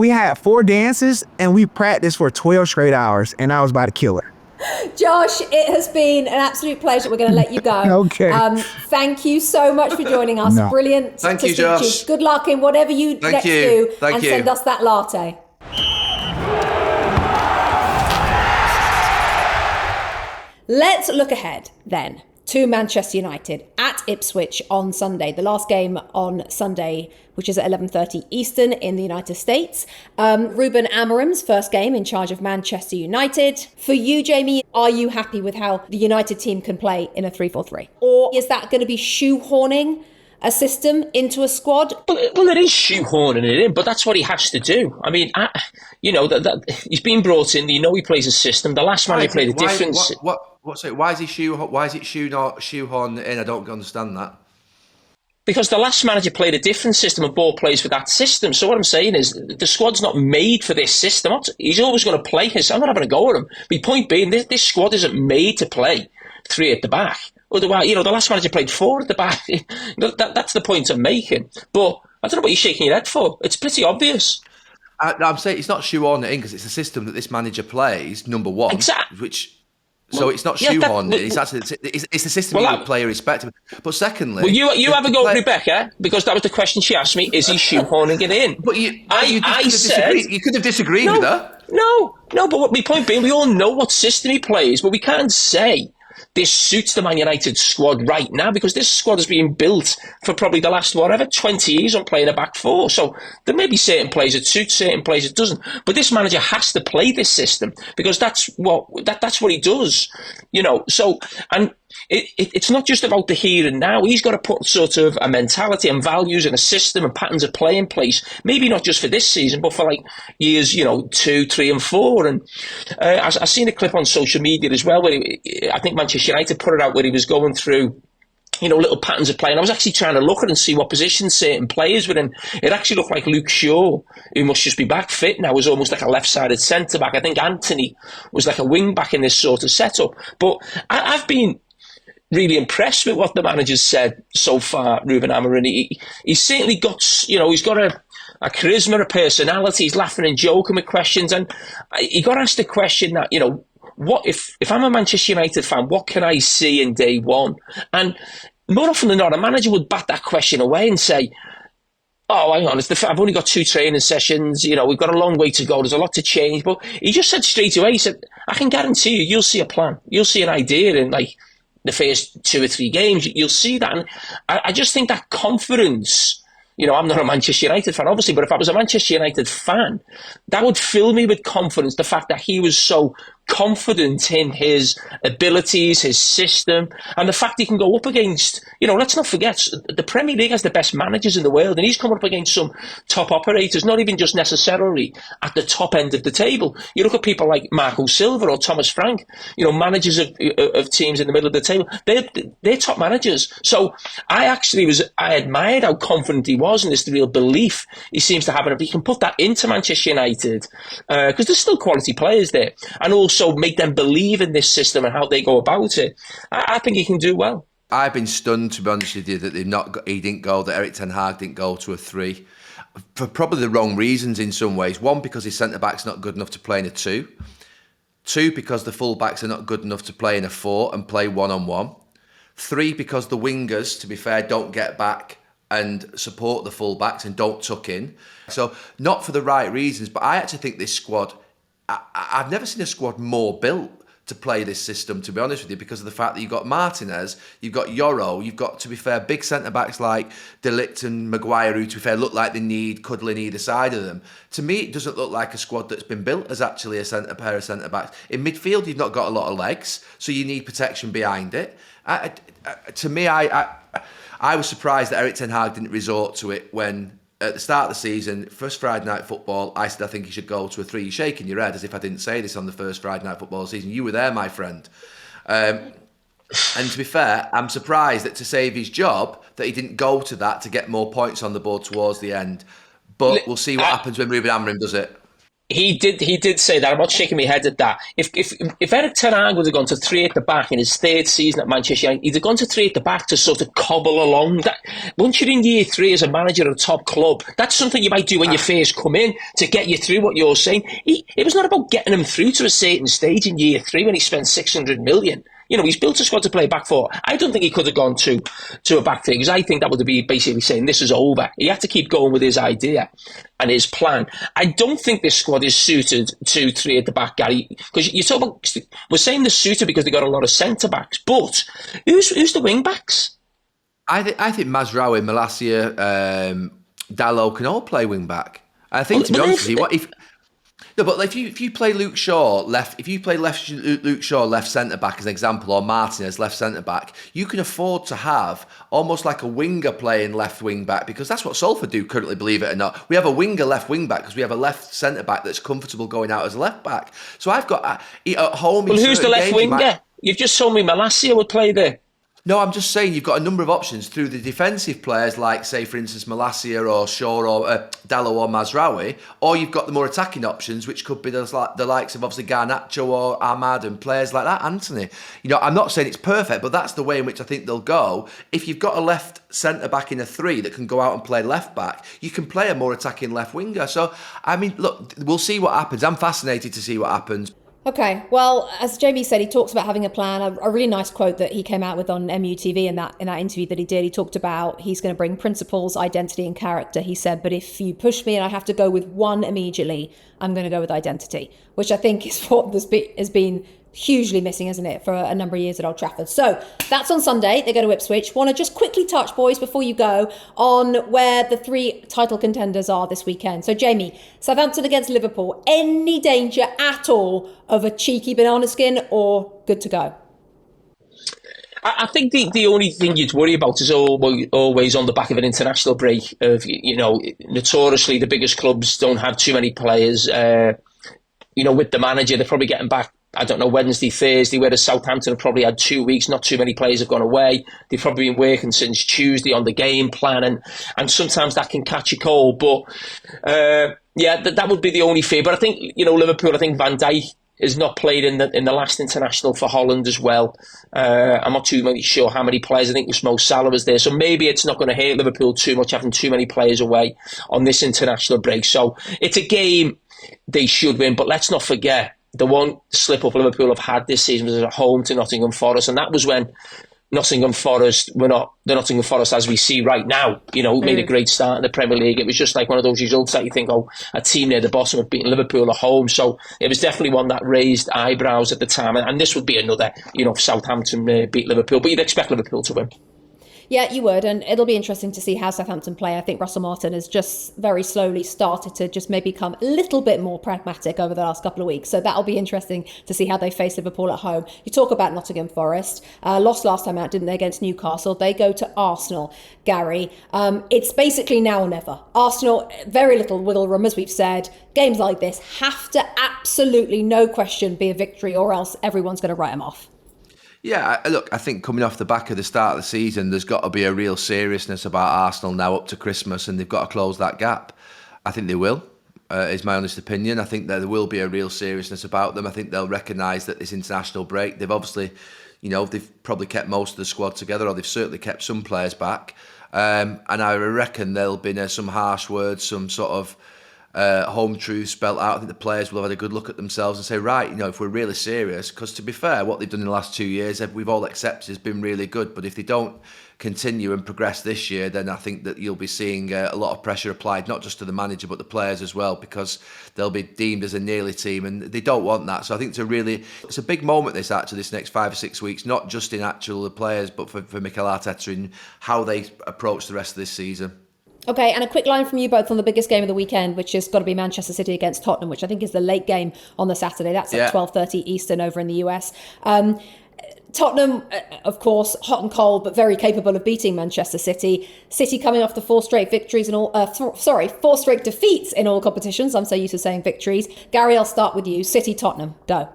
had 4 dances, and we practiced for 12 straight hours, and I was about to kill her. Josh, it has been an absolute pleasure. We're going to let you go. Okay. Thank you so much for joining us. No. Brilliant. Thank you, Josh. Good luck in whatever you next do. Thank you. Send us that latte. Let's look ahead then to Manchester United at Ipswich on Sunday. The last game on Sunday, which is at 11:30 Eastern in the United States. Ruben Amorim's first game in charge of Manchester United. For you, Jamie, are you happy with how the United team can play in a 3-4-3? Or is that going to be shoehorning a system into a squad. Well, it is shoehorning it in, but that's what he has to do. I mean, that he's been brought in. He plays a system. The last manager played a different. What's it? Why is it shoehorn in? I don't understand that. Because the last manager played a different system and ball plays for that system. So what I'm saying is the squad's not made for this system. He's always going to play his. I'm not having a go at him. My point being, this squad isn't made to play 3 at the back. Otherwise, the last manager played 4 at the back. That's the point I'm making. But I don't know what you're shaking your head for. It's pretty obvious. I'm saying it's not shoehorning it in because it's a system that this manager plays, number one. Exactly. So it's not shoehorned. It's a system you would play irrespective. But secondly, you have a go at Rebecca because that was the question she asked me. Is he shoehorning it in? But you could have disagreed with her. No. But my point being, we all know what system he plays, but we can't say this suits the Man United squad right now because this squad has been built for probably the last 20 years on playing a back 4. So there may be certain players it suits, certain players it doesn't. But this manager has to play this system because that's what he does. So and it's not just about the here and now. He's got to put sort of a mentality and values and a system and patterns of play in place. Maybe not just for this season, but for years, 2, 3 and 4. And I've seen a clip on social media as well where I think Manchester United put it out where he was going through little patterns of play. And I was actually trying to look at and see what position certain players were in. It actually looked like Luke Shaw, who must just be back fit now, was almost like a left-sided centre-back. I think Anthony was like a wing-back in this sort of setup. But I've been really impressed with what the manager's said so far, Ruben Amorim. He's certainly got, he's got a charisma, a personality. He's laughing and joking with questions. And he got asked a question that, what if I'm a Manchester United fan, what can I see in day one? And more often than not, a manager would bat that question away and say, oh, hang on, I've only got 2 training sessions, we've got a long way to go, there's a lot to change. But he just said straight away, he said, I can guarantee you'll see a plan. You'll see an idea in the first 2 or 3 games. You'll see that. And I just think that confidence, I'm not a Manchester United fan, obviously, but if I was a Manchester United fan, that would fill me with confidence, the fact that he was so confident in his abilities, his system, and the fact he can go up against, let's not forget, the Premier League has the best managers in the world, and he's come up against some top operators, not even just necessarily at the top end of the table. You look at people like Marco Silva or Thomas Frank, managers of teams in the middle of the table. They're top managers. So I admired how confident he was, and this real belief he seems to have. And if he can put that into Manchester United, because there's still quality players there, and also make them believe in this system and how they go about it, I think he can do well. I've been stunned, to be honest with you, that that Erik Ten Hag didn't go to a 3 for probably the wrong reasons in some ways. 1, because his centre-back's not good enough to play in a 2. 2, because the full-backs are not good enough to play in a 4 and play one-on-one. 3, because the wingers, to be fair, don't get back and support the full-backs and don't tuck in. So not for the right reasons, but I actually think this squad, I've never seen a squad more built to play this system, to be honest with you, because of the fact that you've got Martinez, you've got Yoro, you've got, to be fair, big centre-backs like De Ligt and Maguire, who, to be fair, look like they need cuddling either side of them. To me, it doesn't look like a squad that's been built as actually a pair of centre-backs. In midfield, you've not got a lot of legs, so you need protection behind it. To me, I was surprised that Erik Ten Hag didn't resort to it when, at the start of the season, first Friday Night Football, I said I think he should go to a 3. You're shaking your head as if I didn't say this on the first Friday Night Football season. You were there, my friend. And to be fair, I'm surprised that to save his job, that he didn't go to that to get more points on the board towards the end. But we'll see what happens when Ruben Amorim does it. He did say that. I'm not shaking my head at that. If Erik Ten Hag would have gone to 3 at the back in his 3rd season at Manchester United, he'd have gone to 3 at the back to sort of cobble along. That once you're in year 3 as a manager at a top club, that's something you might do when you first come in to get you through what you're saying. It was not about getting him through to a certain stage in year 3 when he spent 600 million. He's built a squad to play back 4. I don't think he could have gone to a back 3 because I think that would be basically saying this is over. He had to keep going with his idea and his plan. I don't think this squad is suited to 3 at the back, Gary, because you talk about, we're saying they're suited because they got a lot of centre backs, but who's the wing backs? I think Mazraoui, Malacia, Dalot can all play wing back. I think, to be honest with you, No, but if you play Luke Shaw left, Luke Shaw left centre back as an example, or Martinez left centre back, you can afford to have almost like a winger playing left wing back, because that's what Salford do currently, believe it or not. We have a winger left wing back because we have a left centre back that's comfortable going out as a left back. So I've got at home. Well, who's the left winger? You've just told me Malacia would play there. No, I'm just saying you've got a number of options through the defensive players, like, say, for instance, Malacia or Shaw or Dallo or Mazraoui, or you've got the more attacking options, which could be the likes of, obviously, Garnacho or Ahmad and players like that, Anthony. I'm not saying it's perfect, but that's the way in which I think they'll go. If you've got a left centre-back in a 3 that can go out and play left-back, you can play a more attacking left winger. So, I mean, look, we'll see what happens. I'm fascinated to see what happens. Okay, well, as Jamie said, he talks about having a plan. A really nice quote that he came out with on MUTV in that interview that he did. He talked about he's going to bring principles, identity and character. He said, but if you push me and I have to go with one immediately, I'm going to go with identity, which I think is what has been hugely missing, isn't it, for a number of years at Old Trafford. So that's on Sunday. They go to Ipswich. Want to just quickly touch, boys, before you go, on where the 3 title contenders are this weekend. So, Jamie, Southampton against Liverpool. Any danger at all of a cheeky banana skin, or good to go? I think the only thing you'd worry about is always on the back of an international break. Of notoriously the biggest clubs don't have too many players. With the manager, they're probably getting back, I don't know, Wednesday, Thursday, whereas Southampton have probably had 2 weeks. Not too many players have gone away. They've probably been working since Tuesday on the game plan, and sometimes that can catch a cold. But that would be the only fear. But I think Liverpool. I think Van Dijk has not played in the last international for Holland as well. I'm not too sure how many players. I think Mo Salah was there, so maybe it's not going to hurt Liverpool too much having too many players away on this international break. So it's a game they should win, but let's not forget the one slip up Liverpool have had this season was at home to Nottingham Forest, and that was when Nottingham Forest were not the Nottingham Forest as we see right now. Made a great start in the Premier League. It was just like one of those results that you think, a team near the bottom have beaten Liverpool at home. So it was definitely one that raised eyebrows at the time, and this would be another, Southampton beat Liverpool, but you'd expect Liverpool to win. Yeah, you would, and it'll be interesting to see how Southampton play. I think Russell Martin has just very slowly started to just maybe become a little bit more pragmatic over the last couple of weeks. So that'll be interesting to see how they face Liverpool at home. You talk about Nottingham Forest. Lost last time out, didn't they, against Newcastle? They go to Arsenal, Gary. It's basically now or never. Arsenal, very little wiggle room, as we've said. Games like this have to absolutely, no question, be a victory, or else everyone's going to write them off. Yeah, look, I think coming off the back of the start of the season, there's got to be a real seriousness about Arsenal now up to Christmas, and they've got to close that gap. I think they will, is my honest opinion. I think that there will be a real seriousness about them. I think they'll recognise that this international break, they've obviously, they've probably kept most of the squad together, or they've certainly kept some players back. And I reckon there'll be some harsh words, some sort of home truth spelt out. I think the players will have had a good look at themselves and say, right, if we're really serious, because to be fair, what they've done in the last 2 years, we've all accepted has been really good. But if they don't continue and progress this year, then I think that you'll be seeing a lot of pressure applied, not just to the manager, but the players as well, because they'll be deemed as a nearly team, and they don't want that. So I think it's a big moment, this next 5 or 6 weeks, not just in actual the players, but for Mikel Arteta in how they approach the rest of this season. Okay, and a quick line from you both on the biggest game of the weekend, which has got to be Manchester City against Tottenham, which I think is the late game on the Saturday. That's at 12:30 Eastern over in the US. Tottenham, of course, hot and cold, but very capable of beating Manchester City. City coming off the 4 straight victories and 4 straight defeats in all competitions. I'm so used to saying victories. Gary, I'll start with you. City, Tottenham, go.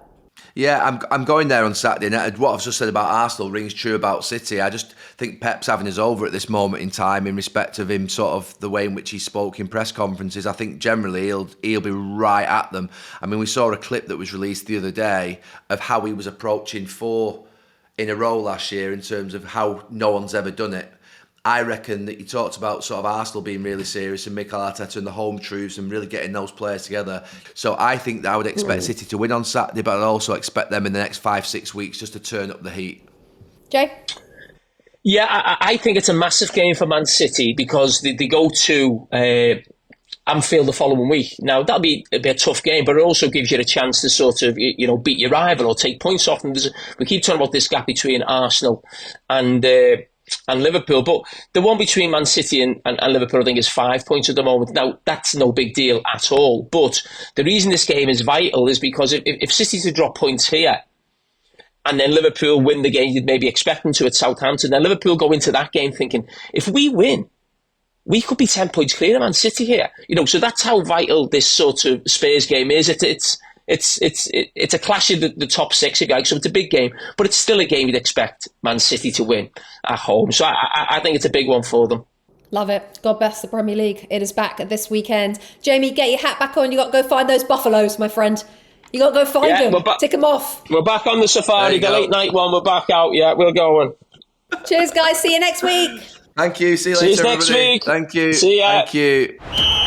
Yeah, I'm going there on Saturday. And what I've just said about Arsenal rings true about City. I just think Pep's having us over at this moment in time in respect of him, sort of the way in which he spoke in press conferences. I think generally he'll be right at them. I mean, we saw a clip that was released the other day of how he was approaching 4 in a row last year in terms of how no one's ever done it. I reckon that he talked about sort of Arsenal being really serious and Mikel Arteta and the home truths and really getting those players together. So I think that I would expect City to win on Saturday, but I'd also expect them in the next 5-6 weeks just to turn up the heat. Jay? Yeah, I think it's a massive game for Man City because they go to Anfield the following week. Now, that'll be a tough game, but it also gives you a chance to sort of, beat your rival or take points off them. We keep talking about this gap between Arsenal and and Liverpool. But the one between Man City and Liverpool, I think, is 5 points at the moment. Now, that's no big deal at all. But the reason this game is vital is because if City to drop points here, and then Liverpool win the game you'd maybe expect them to at Southampton, then Liverpool go into that game thinking, if we win, we could be 10 points clear of Man City here. So that's how vital this sort of Spurs game is. It's a clash of the top six, if you like, so it's a big game, but it's still a game you'd expect Man City to win at home. So I think it's a big one for them. Love it. God bless the Premier League. It is back this weekend. Jamie, get your hat back on. You got to go find those Buffaloes, my friend. You got to go find them. Tick them off. We're back on the safari, the late night one. We're back out. Yeah, we're going. Cheers, guys. See you next week. Thank you. See you later, next everybody. week. Thank you. See ya. Thank you.